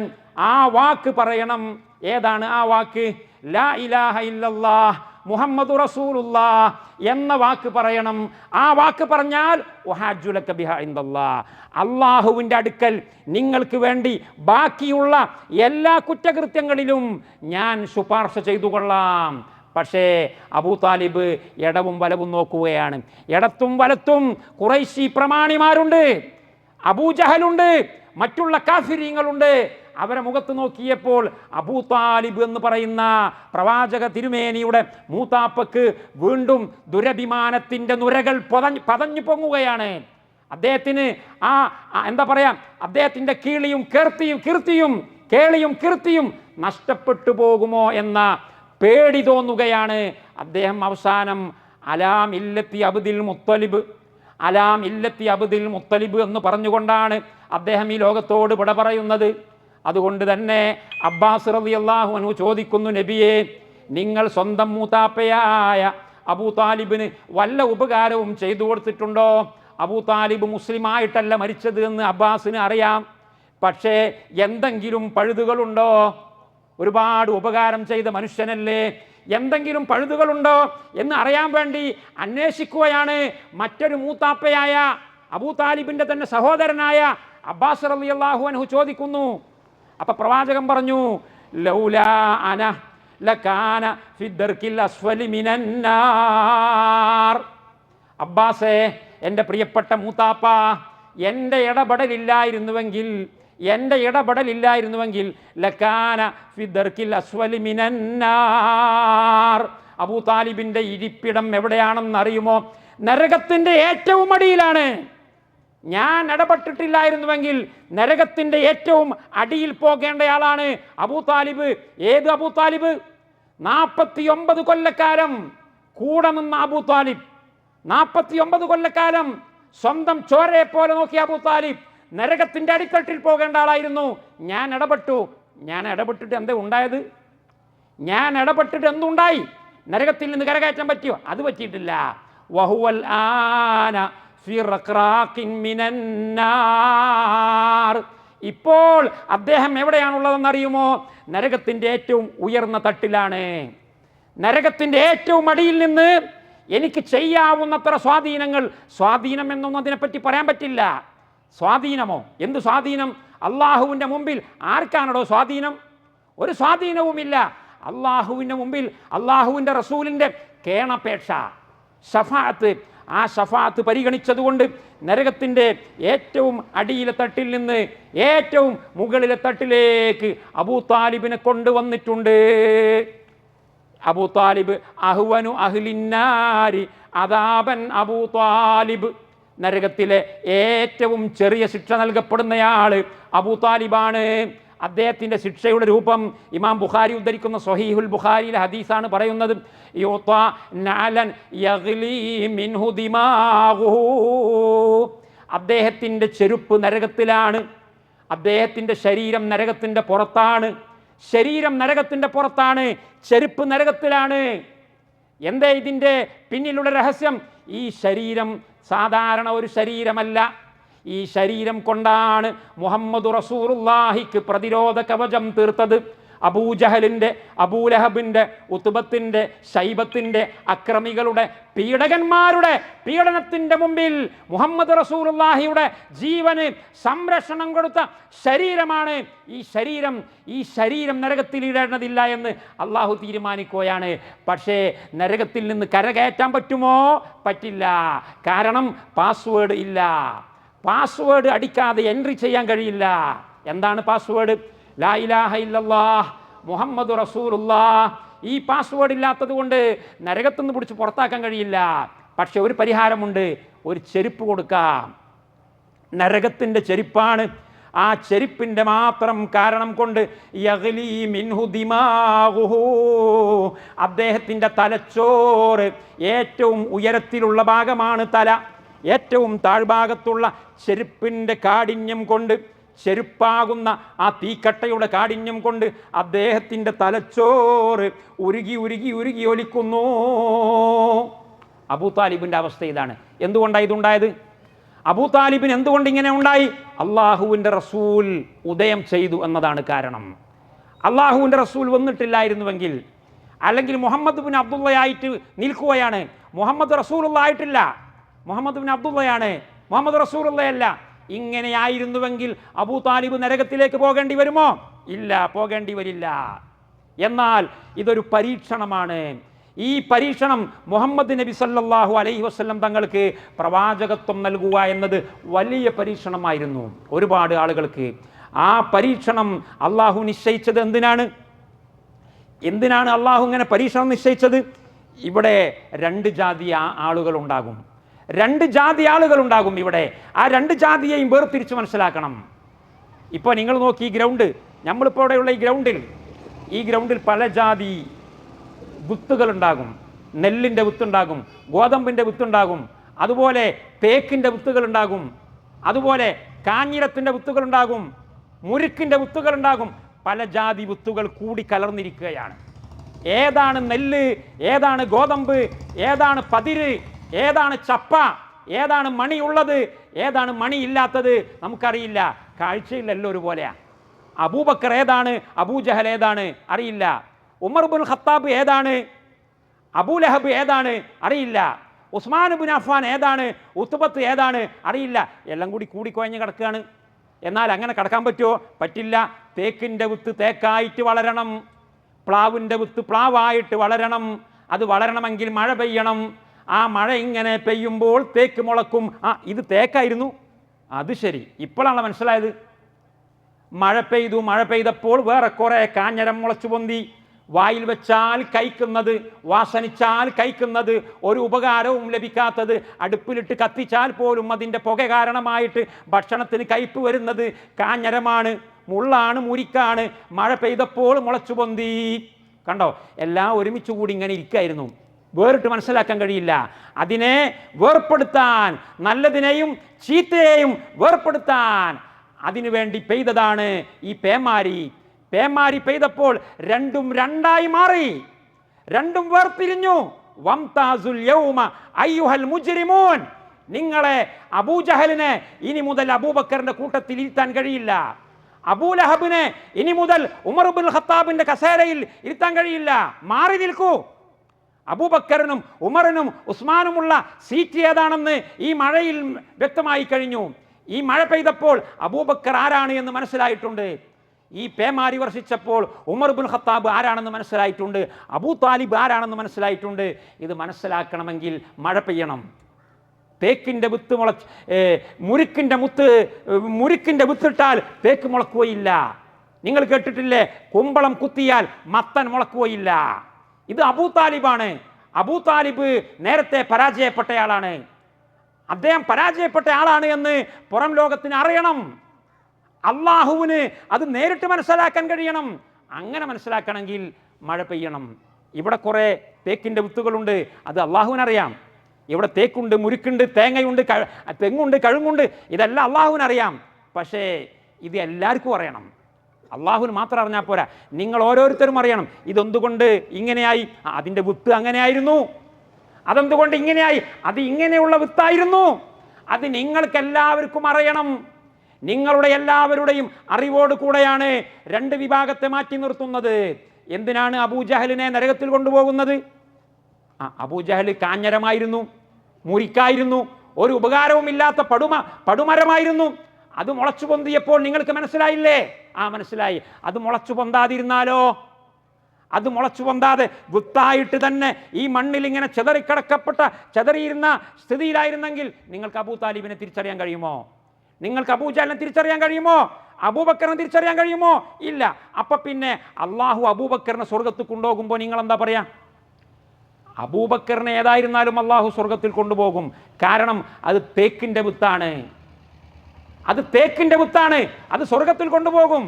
ആ വാക്ക് പറയണം. ഏതാണ് ആ വാക്ക്? ലാ ഇലാഹ ഇല്ലല്ലാഹ് മുഹമ്മദു റസൂലുള്ളാഹ് എന്ന വാക്ക് പറയണം. ആ വാക്ക് പറഞ്ഞാൽ വഹാജ്ജു ലക ബിഹാ ഇൻദല്ലാഹ്, അല്ലാഹുവിൻ്റെ അടുക്കൽ നിങ്ങൾക്ക് വേണ്ടി ബാക്കിയുള്ള എല്ലാ കുറ്റകൃത്യങ്ങളിലും ഞാൻ ശുപാർശ ചെയ്തു കൊള്ളാം. പക്ഷേ അബൂ താലിബ് ഇടവും വലവും നോക്കുകയാണ്. ഇടത്തും വലത്തും ഖുറൈശി പ്രമാണിമാരുണ്ട്, അബൂജഹലുണ്ട്, മറ്റുള്ള കാഫിരീങ്ങളുണ്ട്. അവരെ മുഖത്ത് നോക്കിയപ്പോൾ അബൂ താലിബ് എന്ന് പറയുന്ന പ്രവാചക തിരുമേനിയുടെ മൂത്താപ്പക്ക് വീണ്ടും ദുരഭിമാനത്തിൻ്റെ നുരകൾ പതഞ്ഞു പൊങ്ങുകയാണ്. അദ്ദേഹത്തിന് എന്താ പറയാ, അദ്ദേഹത്തിൻ്റെ കീർത്തിയും നഷ്ടപ്പെട്ടു പോകുമോ എന്ന പേടി തോന്നുകയാണ്. അദ്ദേഹം അവസാനം അലാം ഇല്ലത്തി അബ്ദിൽ മുത്തലിബ് എന്ന് പറഞ്ഞുകൊണ്ടാണ് അദ്ദേഹം ഈ ലോകത്തോട് വിട പറയുന്നത്. അതുകൊണ്ട് തന്നെ അബ്ബാസ് റളിയല്ലാഹു അൻഹു ചോദിക്കുന്നു, നബിയെ, നിങ്ങൾ സ്വന്തം മൂത്താപ്പയായ അബൂ താലിബിന് വല്ല ഉപകാരവും ചെയ്തു കൊടുത്തിട്ടുണ്ടോ? അബൂ താലിബ് മുസ്ലിമായിട്ടല്ല മരിച്ചത് എന്ന് അബ്ബാസിന് അറിയാം. പക്ഷേ എന്തെങ്കിലും പഴുതുകളുണ്ടോ? ഒരുപാട് ഉപകാരം ചെയ്ത മനുഷ്യനല്ലേ, എന്തെങ്കിലും പഴുതുകളുണ്ടോ എന്ന് അറിയാൻ വേണ്ടി അന്വേഷിക്കുകയാണ്. മറ്റൊരു മൂത്താപ്പയായ അബൂ താലിബിൻ്റെ തന്നെ സഹോദരനായ അബ്ബാസ് റളിയല്ലാഹു അൻഹു ചോദിക്കുന്നു. അപ്പൊ പ്രവാചകൻ പറഞ്ഞു, ലൗലാ അന ലകാന ഫിദ്ദർക്കിൽ അസ്ഫലി മിനന്നാർ. അബ്ബാസേ, എൻ്റെ പ്രിയപ്പെട്ട മൂത്താപ്പ, എൻ്റെ ഇടപെടലില്ലായിരുന്നുവെങ്കിൽ ലകാന ഫിദ്ദർക്കിൽ അസ്ഫലി മിനന്നാർ. അബൂ താലിബിൻ്റെ ഇരിപ്പിടം എവിടെയാണെന്ന് അറിയുമോ? നരകത്തിൻ്റെ ഏറ്റവും അടിയിലാണ്. ഞാൻ ഇടപെട്ടിട്ടില്ലായിരുന്നുവെങ്കിൽ നരകത്തിൻ്റെ ഏറ്റവും അടിയിൽ പോകേണ്ടയാളാണ് അബൂ താലിബ്. ഏത് അബൂ താലിബ്? 49 കൊല്ലക്കാലം കൂടെ നിന്ന അബൂ താലിബ്, 49 കൊല്ലക്കാലം സ്വന്തം ചോരയെ പോലെ നോക്കിയ അബൂ താലിബ് നരകത്തിൻ്റെ അടിത്തട്ടിൽ പോകേണ്ട ആളായിരുന്നു. ഞാൻ ഇടപെട്ടിട്ട് എന്താ ഉണ്ടായത്? എന്തുണ്ടായി? നരകത്തിൽ നിന്ന് കരകയറ്റാൻ പറ്റിയോ? അത് പറ്റിയിട്ടില്ല. വഹുവൽ ആന ഫി റഖ്റാഖിൻ മിനന്നാർ. ഇപ്പോൾ അദ്ദേഹം എവിടെയാണുള്ളതെന്ന് അറിയുമോ? നരകത്തിൻ്റെ ഏറ്റവും ഉയർന്ന തട്ടിലാണ്. നരകത്തിൻ്റെ ഏറ്റവും അടിയിൽ നിന്ന് എനിക്ക് ചെയ്യാവുന്നത്ര സ്വാധീനം എന്നൊന്നും അതിനെപ്പറ്റി പറയാൻ പറ്റില്ല. സ്വാധീനമോ? എന്ത് സ്വാധീനം? അള്ളാഹുവിൻ്റെ മുമ്പിൽ ആർക്കാണോ സ്വാധീനം? ഒരു സ്വാധീനവുമില്ല. അള്ളാഹുവിൻ്റെ മുമ്പിൽ അള്ളാഹുവിൻ്റെ റസൂലിൻ്റെ കേണപേക്ഷ, ശഫാഅത്ത്, ആ ശഫാഅത്ത് പരിഗണിച്ചതുകൊണ്ട് നരകത്തിൻ്റെ ഏറ്റവും അടിയിലെ തട്ടിൽ നിന്ന് ഏറ്റവും മുകളിലെ തട്ടിലേക്ക് അബൂ താലിബിനെ കൊണ്ടുവന്നിട്ടുണ്ട്. അബൂ താലിബ് അഹ്വനു അഹ്ലിന്നാരി അദാബൻ അബൂ താലിബ്. നരകത്തിലെ ഏറ്റവും ചെറിയ ശിക്ഷ നൽകപ്പെടുന്നയാൾ അബൂ താലിബാണ്. അദ്ദേഹത്തിൻ്റെ ശിക്ഷയുടെ രൂപം ഇമാം ബുഖാരി ഉദ്ധരിക്കുന്ന സ്വഹീഹുൽ ബുഖാരിയിലെ ഹദീസാണ് പറയുന്നത്, അദ്ദേഹത്തിൻ്റെ ചെരുപ്പ് നരകത്തിലാണ്, അദ്ദേഹത്തിൻ്റെ ശരീരം നരകത്തിൻ്റെ പുറത്താണ്, ശരീരം നരകത്തിൻ്റെ പുറത്താണ്, ചെരുപ്പ് നരകത്തിലാണ്. എന്താ ഇതിൻ്റെ പിന്നിലുള്ള രഹസ്യം? ഈ ശരീരം സാധാരണ ഒരു ശരീരമല്ല. ഈ ശരീരം കൊണ്ടാണ് മുഹമ്മദ് റസൂലുള്ളാഹിക്ക് പ്രതിരോധ കവചം തീർത്തത്. അബൂജഹലിൻ്റെ, അബൂലഹബിൻ്റെ, ഉത്ബത്തിൻ്റെ, ശൈബത്തിൻ്റെ, അക്രമികളുടെ, പീഡകന്മാരുടെ പീഡനത്തിൻ്റെ മുമ്പിൽ മുഹമ്മദ് റസൂലുള്ളാഹിയുടെ ജീവന് സംരക്ഷണം കൊടുത്ത ശരീരമാണ് ഈ ശരീരം നരകത്തിൽ ഇടേണ്ടതില്ല എന്ന് അള്ളാഹു തീരുമാനിക്കുകയാണ്. പക്ഷേ നരകത്തിൽ നിന്ന് കരകയറ്റാൻ പറ്റുമോ? പറ്റില്ല. കാരണം പാസ്വേഡ് ഇല്ല. പാസ്വേഡ് അടിക്കാതെ എൻട്രി ചെയ്യാൻ കഴിയില്ല. എന്താണ് പാസ്വേഡ്? ലാ ഇലാഹ ഇല്ലല്ലാഹ് മുഹമ്മദ് റസൂലുള്ളാഹ്. ഈ പാസ്വേഡ് ഇല്ലാത്തത് കൊണ്ട് നരകത്തുനിന്ന് പിടിച്ച് പുറത്താക്കാൻ കഴിയില്ല. പക്ഷെ ഒരു പരിഹാരമുണ്ട്, ഒരു ചെരുപ്പ് കൊടുക്കാം. നരകത്തിൻ്റെ ചെരുപ്പാണ്. ആ ചെരുപ്പിൻ്റെ മാത്രം കാരണം കൊണ്ട് യഗ്ലി മിൻഹു ദിമാഗുഹു, അദ്ദേഹത്തിൻ്റെ തലച്ചോറ്, ഏറ്റവും ഉയരത്തിലുള്ള ഭാഗമാണ് തല, ഏറ്റവും താഴ്ഭാഗത്തുള്ള ചെരുപ്പിൻ്റെ കാഠിന്യം കൊണ്ട്, ചെരുപ്പാകുന്ന ആ തീക്കട്ടയുടെ കാഠിന്യം കൊണ്ട് അദ്ദേഹത്തിൻ്റെ തലച്ചോറ് ഉരുകി ഉരുകി ഉരുകി ഒലിക്കുന്നു. അബൂ താലിബിൻ്റെ അവസ്ഥ ഇതാണ്. എന്തുകൊണ്ടാണ് ഇതുണ്ടായത്? അബൂ താലിബിന് എന്തുകൊണ്ട് ഇങ്ങനെ ഉണ്ടായി? അള്ളാഹുവിൻ്റെ റസൂൽ ഉദയം ചെയ്തു എന്നതാണ് കാരണം. അള്ളാഹുവിൻ്റെ റസൂൽ വന്നിട്ടില്ലായിരുന്നുവെങ്കിൽ, അല്ലെങ്കിൽ മുഹമ്മദ് ബിൻ അബ്ദുള്ളയായിട്ട് നിൽക്കുകയാണ്, മുഹമ്മദ് റസൂലുള്ള ആയിട്ടില്ല, മുഹമ്മദ് ബിൻ അബ്ദുള്ളയാണ്, മുഹമ്മദ് റസൂലുള്ളയല്ല, ഇങ്ങനെയായിരുന്നുവെങ്കിൽ അബൂ താലിബ് നരകത്തിലേക്ക് പോകേണ്ടി വരുമോ? ഇല്ല, പോകേണ്ടി വരില്ല. എന്നാൽ ഇതൊരു പരീക്ഷണമാണ്. ഈ പരീക്ഷണം മുഹമ്മദ് നബി സല്ലല്ലാഹു അലൈഹി വസല്ലം തങ്ങൾക്ക് പ്രവാചകത്വം നൽകുക എന്നത് വലിയ പരീക്ഷണമായിരുന്നു ഒരുപാട് ആളുകൾക്ക്. ആ പരീക്ഷണം അള്ളാഹു നിശ്ചയിച്ചത് എന്തിനാണ് അള്ളാഹു ഇങ്ങനെ പരീക്ഷണം നിശ്ചയിച്ചത്? ഇവിടെ രണ്ട് ജാതി ആളുകളുണ്ടാകും, രണ്ട് ജാതി ആളുകളുണ്ടാകും ഇവിടെ. ആ രണ്ട് ജാതിയെയും വേർതിരിച്ച് മനസ്സിലാക്കണം. ഇപ്പോൾ നിങ്ങൾ നോക്കി, ഈ ഗ്രൗണ്ട്, നമ്മളിപ്പോൾ ഇവിടെയുള്ള ഈ ഗ്രൗണ്ടിൽ പല ജാതി വിത്തുകളുണ്ടാകും. നെല്ലിൻ്റെ വിത്തുണ്ടാകും, ഗോതമ്പിൻ്റെ വിത്തുണ്ടാകും, അതുപോലെ തേക്കിൻ്റെ വിത്തുകളുണ്ടാകും, അതുപോലെ കാഞ്ഞിരത്തിൻ്റെ വിത്തുകളുണ്ടാകും, മുരുക്കിൻ്റെ വിത്തുകളുണ്ടാകും. പല ജാതി വിത്തുകൾ കൂടി കലർന്നിരിക്കുകയാണ്. ഏതാണ് നെല്ല്, ഏതാണ് ഗോതമ്പ്, ഏതാണ് പതിര്, ഏതാണ് ചപ്പ, ഏതാണ് മണിയുള്ളത്, ഏതാണ് മണിയില്ലാത്തത് നമുക്കറിയില്ല. കാഴ്ചയിലെല്ലാം ഒരുപോലെയാണ്. അബൂബക്കർ ഏതാണ്, അബൂജഹൽ ഏതാണ് അറിയില്ല. ഉമർ ബിൻ ഖത്താബ് ഏതാണ്, അബൂലഹബ് ഏതാണ് അറിയില്ല. ഉസ്മാൻ ബിൻ അഫ്ഫാൻ ഏതാണ്, ഉത്ബത്ത് ഏതാണ് അറിയില്ല. എല്ലാം കൂടി കൂടിക്കുഴഞ്ഞ് കിടക്കുകയാണ്. എന്നാൽ അങ്ങനെ കിടക്കാൻ പറ്റുമോ? പറ്റില്ല. തേക്കിൻ്റെ വിത്ത് തേക്കായിട്ട് വളരണം, പ്ലാവിൻ്റെ വിത്ത് പ്ലാവായിട്ട് വളരണം. അത് വളരണമെങ്കിൽ മഴ പെയ്യണം. ആ മഴ ഇങ്ങനെ പെയ്യുമ്പോൾ തേക്ക് മുളക്കും. ഇത് തേക്കായിരുന്നു, അത് ശരി, ഇപ്പോഴാണ് മനസ്സിലായത്. മഴ പെയ്തപ്പോൾ വേറെ കുറെ കാഞ്ഞരം മുളച്ചു പൊന്തി. വായിൽ വെച്ചാൽ കഴിക്കുന്നത്, വാസനിച്ചാൽ കഴിക്കുന്നത്, ഒരു ഉപകാരവും ലഭിക്കാത്തത്, അടുപ്പിലിട്ട് കത്തിച്ചാൽ പോലും അതിൻ്റെ പുക കാരണമായിട്ട് ഭക്ഷണത്തിന് കയ്പ് വരുന്നത് കാഞ്ഞരമാണ്, മുള്ളാണ്, മുരിക്കാണ്. മഴ പെയ്തപ്പോൾ മുളച്ചു പൊന്തി. കണ്ടോ, എല്ലാം ഒരുമിച്ച് കൂടി ഇങ്ങനെ ഇരിക്കായിരുന്നു. വേറിട്ട് മനസ്സിലാക്കാൻ കഴിയില്ല. അതിനെ വേർപ്പെടുത്താൻ, നല്ലതിനെയും ചീത്തയെയും വേർപ്പെടുത്താൻ അതിനുവേണ്ടി പെയ്തതാണ് ഈ പേമാരി. പേമാരി പെയ്തപ്പോൾ രണ്ടും രണ്ടായി മാറി, രണ്ടും വേർപിരിഞ്ഞു. വംതാസുൽ യൗമ അയ്യുഹൽ മുജ്രിമൂൻ, നിങ്ങളെ അബൂജഹലിനെ ഇനി മുതൽ അബൂബക്കറിന്റെ കൂട്ടത്തിൽ ഇരുത്താൻ കഴിയില്ല. അബൂലഹബിനെ ഇനി മുതൽ ഉമർ ഇബ്നുൽ ഖത്താബിന്റെ കസേരയിൽ ഇരുത്താൻ കഴിയില്ല. മാറി നിൽക്കൂ. അബൂബക്കറിനും ഉമറിനും ഉസ്മാനുമുള്ള സീറ്റ് ഏതാണെന്ന് ഈ മഴയിൽ വ്യക്തമായി കഴിഞ്ഞു. ഈ മഴ പെയ്തപ്പോൾ അബൂബക്കർ ആരാണ് എന്ന് മനസ്സിലായിട്ടുണ്ട്. ഈ പേമാരി വർഷിച്ചപ്പോൾ ഉമർ ഇബ്നുൽ ഖത്താബ് ആരാണെന്ന് മനസ്സിലായിട്ടുണ്ട്, അബൂ താലിബ് ആരാണെന്ന് മനസ്സിലായിട്ടുണ്ട്. ഇത് മനസ്സിലാക്കണമെങ്കിൽ മഴ പെയ്യണം. തേക്കിൻ്റെ വിത്ത് മുരുക്കിൻ്റെ വിത്തിട്ടാൽ തേക്ക് മുളക്കുകയില്ല. നിങ്ങൾ കേട്ടിട്ടില്ലേ, കുമ്പളം കുത്തിയാൽ മത്തൻ മുളക്കുകയില്ല. ഇത് അബൂ താലിബാണ്. അബൂ താലിബ് നേരത്തെ പരാജയപ്പെട്ടയാളാണ്. അദ്ദേഹം പരാജയപ്പെട്ട ആളാണ് എന്ന് പുറം ലോകത്തിന് അറിയണം. അള്ളാഹുവിന് അത് നേരിട്ട് മനസ്സിലാക്കാൻ കഴിയണം. അങ്ങനെ മനസ്സിലാക്കണമെങ്കിൽ മഴ പെയ്യണം. ഇവിടെ കുറേ തേക്കിൻ്റെ വിത്തുകളുണ്ട്, അത് അള്ളാഹുവിനറിയാം. ഇവിടെ തേക്കുണ്ട്, മുരുക്കുണ്ട്, തേങ്ങയുണ്ട്, തെങ്ങുണ്ട്, കഴുങ്ങുണ്ട്, ഇതെല്ലാം അള്ളാഹുവിനറിയാം. പക്ഷേ ഇത് എല്ലാവർക്കും അറിയണം. അള്ളാഹുവിന് മാത്രം അറിഞ്ഞാൽ പോരാ, നിങ്ങൾ ഓരോരുത്തരും അറിയണം. ഇതെന്തുകൊണ്ട് ഇങ്ങനെയായി? അതിൻ്റെ വിത്ത് അങ്ങനെയായിരുന്നു. അതെന്തുകൊണ്ട് ഇങ്ങനെയായി? അത് ഇങ്ങനെയുള്ള വിത്തായിരുന്നു. അത് നിങ്ങൾക്ക് എല്ലാവർക്കും അറിയണം. നിങ്ങളുടെ എല്ലാവരുടെയും അറിവോട് കൂടെയാണ് രണ്ട് വിഭാഗത്തെ മാറ്റി നിർത്തുന്നത്. എന്തിനാണ് അബൂജഹലിനെ നരകത്തിൽ കൊണ്ടുപോകുന്നത്? അബൂജഹൽ കാഞ്ഞരമായിരുന്നു, മുരിക്കായിരുന്നു, ഒരു ഉപകാരവുമില്ലാത്ത പടുമരമായിരുന്നു. അത് മുളച്ചു പൊന്തിയപ്പോൾ നിങ്ങൾക്ക് മനസ്സിലായില്ലേ? മനസ്സിലായി. അത് മുളച്ചു പൊന്താതിരുന്നാലോ? അത് മുളച്ചു പൊന്താതെ വിത്തായിട്ട് തന്നെ ഈ മണ്ണിൽ ഇങ്ങനെ ചെതറിയിരുന്ന സ്ഥിതിയിലായിരുന്നെങ്കിൽ നിങ്ങൾക്ക് അബൂ താലിബിനെ തിരിച്ചറിയാൻ കഴിയുമോ? നിങ്ങൾക്ക് അബൂജഹലിനെ തിരിച്ചറിയാൻ കഴിയുമോ? അബൂബക്കറിനെ തിരിച്ചറിയാൻ കഴിയുമോ? ഇല്ല. അപ്പൊ പിന്നെ അള്ളാഹു അബൂബക്കറിനെ സ്വർഗത്തിൽ കൊണ്ടുപോകുമ്പോൾ നിങ്ങൾ എന്താ പറയാ? അബൂബക്കറിനെ ഏതായിരുന്നാലും അള്ളാഹു സ്വർഗത്തിൽ കൊണ്ടുപോകും. കാരണം അത് തേക്കിൻ്റെ വിത്താണ്. അത് തേക്കിൻ്റെ വിത്താണ്, അത് സ്വർഗത്തിൽ കൊണ്ടുപോകും.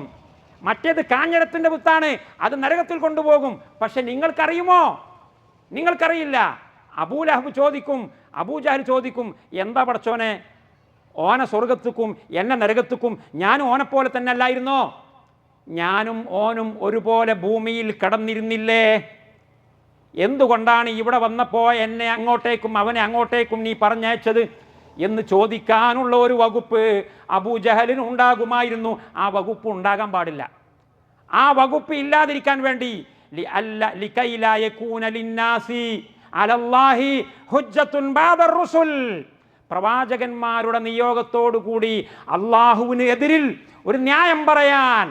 മറ്റേത് കാഞ്ഞിരത്തിൻ്റെ വിത്താണ്, അത് നരകത്തിൽ കൊണ്ടുപോകും. പക്ഷെ നിങ്ങൾക്കറിയുമോ? നിങ്ങൾക്കറിയില്ല. അബൂലഹബ് ചോദിക്കും, അബൂജഹൽ ചോദിക്കും, എന്താ പടച്ചോനെ, ഓന സ്വർഗത്തുക്കും എന്നെ നരകത്തുക്കും, ഞാനും ഓനെപ്പോലെ തന്നെ അല്ലായിരുന്നോ? ഞാനും ഓനും ഒരുപോലെ ഭൂമിയിൽ കടന്നിരുന്നില്ലേ? എന്തുകൊണ്ടാണ് ഇവിടെ വന്നപ്പോൾ എന്നെ അങ്ങോട്ടേക്കും അവനെ അങ്ങോട്ടേക്കും നീ പറഞ്ഞയച്ചത് എന്ന് ചോദിക്കാനുള്ള ഒരു വകുപ്പ് അബൂജഹലിന് ഉണ്ടാകുമായിരുന്നു. ആ വകുപ്പ് ഉണ്ടാകാൻ പാടില്ല. ആ വകുപ്പ് ഇല്ലാതിരിക്കാൻ വേണ്ടി പ്രവാചകന്മാരുടെ നിയോഗത്തോടു കൂടി അള്ളാഹുവിന് എതിരിൽ ഒരു ന്യായം പറയാൻ,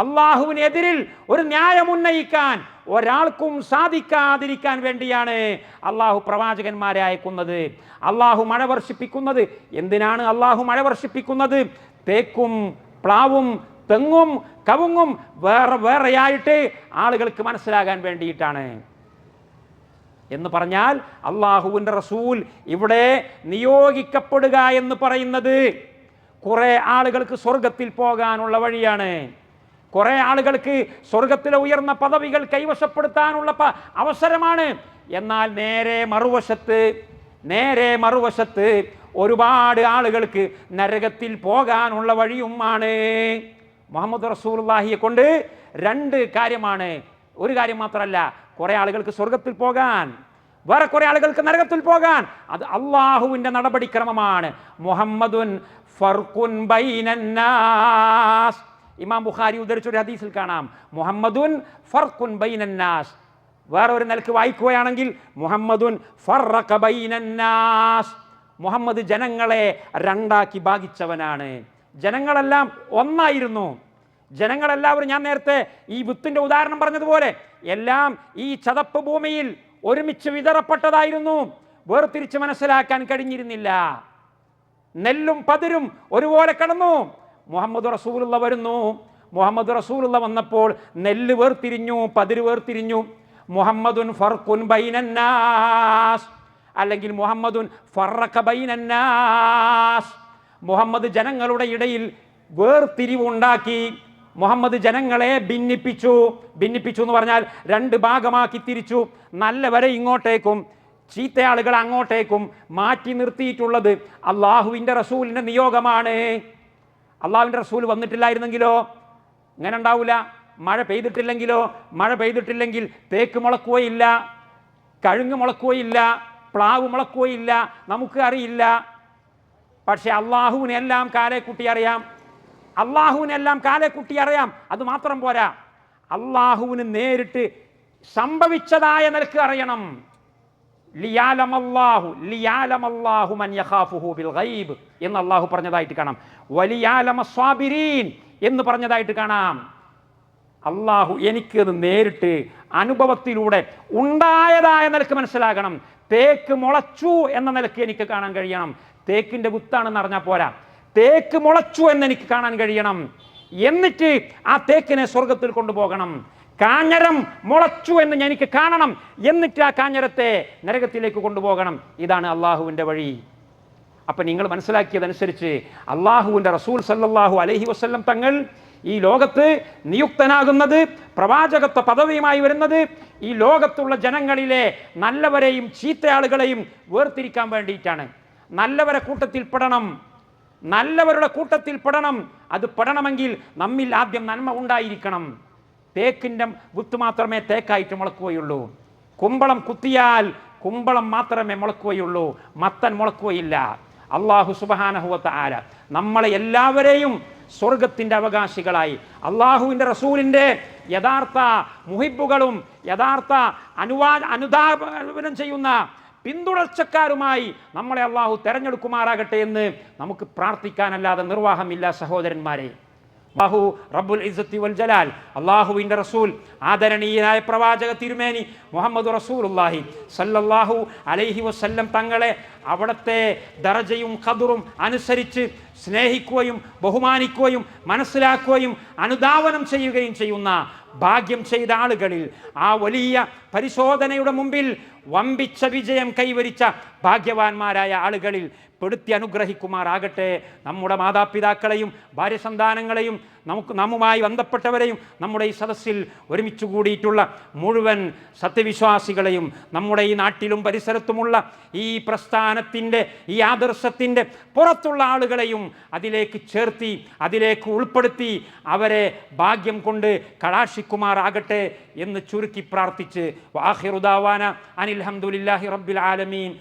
അള്ളാഹുവിനെതിരിൽ ഒരു ന്യായം ഉന്നയിക്കാൻ ഒരാൾക്കും സാധിക്കാതിരിക്കാൻ വേണ്ടിയാണ് അള്ളാഹു പ്രവാചകന്മാരെ അയക്കുന്നത്. അള്ളാഹു മഴ വർഷിപ്പിക്കുന്നത് എന്തിനാണ്? അള്ളാഹു മഴ വർഷിപ്പിക്കുന്നത് തേക്കും പ്ലാവും തെങ്ങും കവുങ്ങും വേറെ വേറെയായിട്ട് ആളുകൾക്ക് മനസ്സിലാകാൻ വേണ്ടിയിട്ടാണ്. എന്ന് പറഞ്ഞാൽ അള്ളാഹുവിൻ്റെ റസൂൽ ഇവിടെ നിയോഗിക്കപ്പെടുക എന്ന് പറയുന്നത് കുറേ ആളുകൾക്ക് സ്വർഗത്തിൽ പോകാനുള്ള വഴിയാണ്. കുറേ ആളുകൾക്ക് സ്വർഗത്തിലെ ഉയർന്ന പദവികൾ കൈവശപ്പെടുത്താനുള്ള അവസരമാണ്. എന്നാൽ നേരെ മറുവശത്ത് ഒരുപാട് ആളുകൾക്ക് നരകത്തിൽ പോകാനുള്ള വഴിയുമാണ്. മുഹമ്മദ് റസൂലുള്ളാഹിയെ കൊണ്ട് രണ്ട് കാര്യമാണ്. ഒരു കാര്യം മാത്രമല്ല, കുറേ ആളുകൾക്ക് സ്വർഗത്തിൽ പോകാൻ, വേറെ കുറേ ആളുകൾക്ക് നരകത്തിൽ പോകാൻ. അത് അള്ളാഹുവിൻ്റെ നടപടിക്രമമാണ്. മുഹമ്മദുൻ ഫർഖുൻ ബൈനന്നാസ്. ഇമാം ബുഖാരി ഉദ്ധരിച്ചൊരു ഹദീസിൽ കാണാം, മുഹമ്മദുൻ ഫർഖുൻ ബൈനന്നാസ്. വേറെ ഒരു നിലക്ക് വായിക്കുകയാണെങ്കിൽ മുഹമ്മദുൻ ഫറഖ ബൈനന്നാസ്. മുഹമ്മദ് ജനങ്ങളെ രണ്ടാക്കി ഭാഗിച്ചവനാണ്. ജനങ്ങളെല്ലാം ഒന്നായിരുന്നു. ജനങ്ങളെല്ലാവരും, ഞാൻ നേരത്തെ ഈ വിത്തിന്റെ ഉദാഹരണം പറഞ്ഞതുപോലെ, എല്ലാം ഈ ചതപ്പ് ഭൂമിയിൽ ഒരുമിച്ച് വിതറപ്പെട്ടതായിരുന്നു. വേർതിരിച്ച് മനസ്സിലാക്കാൻ കഴിഞ്ഞിരുന്നില്ല. നെല്ലും പതിരും ഒരുപോലെ കടന്നു. മുഹമ്മദ് റസൂലുള്ള വരുന്നു. മുഹമ്മദ് റസൂലുള്ള വന്നപ്പോൾ നെല്ല് വേർതിരിഞ്ഞു, പതിര് വേർതിരിഞ്ഞു. മുഹമ്മദുൻ ഫർഖുൻ ബൈനന്നാസ്, അല്ലെങ്കിൽ മുഹമ്മദുൻ ഫറഖ ബൈനന്നാസ്. മുഹമ്മദ് ജനങ്ങളുടെ ഇടയിൽ വേർതിരിവുണ്ടാക്കി. മുഹമ്മദ് ജനങ്ങളെ ഭിന്നിപ്പിച്ചു എന്ന് പറഞ്ഞാൽ രണ്ട് ഭാഗമാക്കി തിരിച്ചു. നല്ലവരെ ഇങ്ങോട്ടേക്കും ചീത്തയാളുകൾ അങ്ങോട്ടേക്കും മാറ്റി നിർത്തിയിട്ടുള്ളത് അള്ളാഹുവിൻ്റെ റസൂലിൻ്റെ നിയോഗമാണ്. അള്ളാഹുവിൻ്റെ റസൂൽ വന്നിട്ടില്ലായിരുന്നെങ്കിലോ ഇങ്ങനെ ഉണ്ടാവില്ല. മഴ പെയ്തിട്ടില്ലെങ്കിൽ തേക്ക് മുളക്കുകയില്ല, കഴുങ്ങ് മുളക്കുകയില്ല, പ്ലാവ് മുളക്കുകയില്ല, നമുക്ക് അറിയില്ല. പക്ഷെ അള്ളാഹുവിനെല്ലാം കാലേക്കുട്ടി അറിയാം. അത് മാത്രം പോരാ, അള്ളാഹുവിന് നേരിട്ട് സംഭവിച്ചതായ നിലക്ക് അറിയണം. ലിയാലമല്ലാഹു മൻ യഖാഫുഹു ബിൽ ഗൈബ് എന്ന് അള്ളാഹു പറഞ്ഞതായിട്ട് കാണാം. വലിയാലമ സ്വാബിരീൻ എന്ന് പറഞ്ഞതായിട്ട് കാണാം. അള്ളാഹു എനിക്കത് നേരിട്ട് അനുഭവത്തിലൂടെ ഉണ്ടായതായ നിലക്ക് മനസ്സിലാകണം. തേക്ക് മുളച്ചു എന്ന നിലക്ക് എനിക്ക് കാണാൻ കഴിയണം. തേക്കിൻ്റെ വിത്താണെന്ന് അറിഞ്ഞാൽ പോരാ, തേക്ക് മുളച്ചു എന്ന് എനിക്ക് കാണാൻ കഴിയണം. എന്നിട്ട് ആ തേക്കിനെ സ്വർഗത്തിൽ കൊണ്ടുപോകണം. കാഞ്ഞരം മുളച്ചു എന്ന് എനിക്ക് കാണണം. എന്നിട്ട് ആ കാഞ്ഞരത്തെ നരകത്തിലേക്ക് കൊണ്ടുപോകണം. ഇതാണ് അള്ളാഹുവിൻ്റെ വഴി. അപ്പം നിങ്ങൾ മനസ്സിലാക്കിയതനുസരിച്ച് അള്ളാഹുവിൻ്റെ റസൂൽ സല്ലല്ലാഹു അലൈഹി വസല്ലം തങ്ങൾ ഈ ലോകത്ത് നിയുക്തനാകുന്നത്, പ്രവാചകത്വ പദവിയുമായി വരുന്നത് ഈ ലോകത്തുള്ള ജനങ്ങളിലെ നല്ലവരെയും ചീത്തയാളുകളെയും വേർതിരിക്കാൻ വേണ്ടിയിട്ടാണ്. നല്ലവരുടെ കൂട്ടത്തിൽ പെടണം. അത് പെടണമെങ്കിൽ നമ്മിൽ ആദ്യം നന്മ ഉണ്ടായിരിക്കണം. തേക്കിൻ്റെ വിത്ത് മാത്രമേ തേക്കായിട്ട് മുളക്കുകയുള്ളൂ. കുമ്പളം കുത്തിയാൽ കുമ്പളം മാത്രമേ മുളക്കുകയുള്ളൂ, മത്തൻ മുളക്കുകയില്ല. അള്ളാഹു സുബ്ഹാനഹു വ തആല നമ്മളെ എല്ലാവരെയും സ്വർഗത്തിൻ്റെ അള്ളാഹുവിൻ്റെ റസൂലിൻ്റെ യഥാർത്ഥ മുഹിബ്ബുകളും യഥാർത്ഥ അനുധാപനം ചെയ്യുന്ന പിന്തുടർച്ചക്കാരുമായി നമ്മളെ അള്ളാഹു തെരഞ്ഞെടുക്കുമാറാകട്ടെ എന്ന് നമുക്ക് പ്രാർത്ഥിക്കാനല്ലാതെ നിർവാഹമില്ല സഹോദരന്മാരെ. അല്ലാഹു റബ്ബുൽ ഇസ്സത്തി വൽ ജലാൽ, അള്ളാഹുവിൻ്റെ റസൂൽ ആദരണീയനായ പ്രവാചക തിരുമേനി മുഹമ്മദ് റസൂലുള്ളാഹി സല്ലല്ലാഹു അലൈഹി വസല്ലം തങ്ങളെ അവിടുത്തെ ദറജയും ഖദറും അനുസരിച്ച് സ്നേഹിക്കുകയും ബഹുമാനിക്കുകയും മനസ്സിലാക്കുകയും അനുധാവനം ചെയ്യുകയും ചെയ്യുന്ന ഭാഗ്യം ചെയ്ത ആളുകളിൽ, ആ വലിയ പരിശോധനയുടെ മുമ്പിൽ വമ്പിച്ച വിജയം കൈവരിച്ച ഭാഗ്യവാന്മാരായ ആളുകളിൽ പെടുത്തി അനുഗ്രഹിക്കുമാറാകട്ടെ. നമ്മുടെ മാതാപിതാക്കളെയും ഭാര്യസന്താനങ്ങളെയും നമ്മുമായി ബന്ധപ്പെട്ടവരെയും നമ്മുടെ ഈ സദസ്സിൽ ഒരുമിച്ച് കൂടിയിട്ടുള്ള മുഴുവൻ സത്യവിശ്വാസികളെയും നമ്മുടെ ഈ നാട്ടിലും പരിസരത്തുമുള്ള ഈ പ്രസ്ഥാനത്തിൻ്റെ ഈ ആദർശത്തിൻ്റെ പുറത്തുള്ള ആളുകളെയും അതിലേക്ക് ചേർത്തി അതിലേക്ക് ഉൾപ്പെടുത്തി അവരെ ഭാഗ്യം കൊണ്ട് കടാക്ഷിക്കുമാറാകട്ടെ എന്ന് ചുരുക്കി പ്രാർത്ഥിച്ച് വാഹിറു ദഅവാന അനിൽ ഹംദുലില്ലാഹി റബ്ബിൽ ആലമീൻ.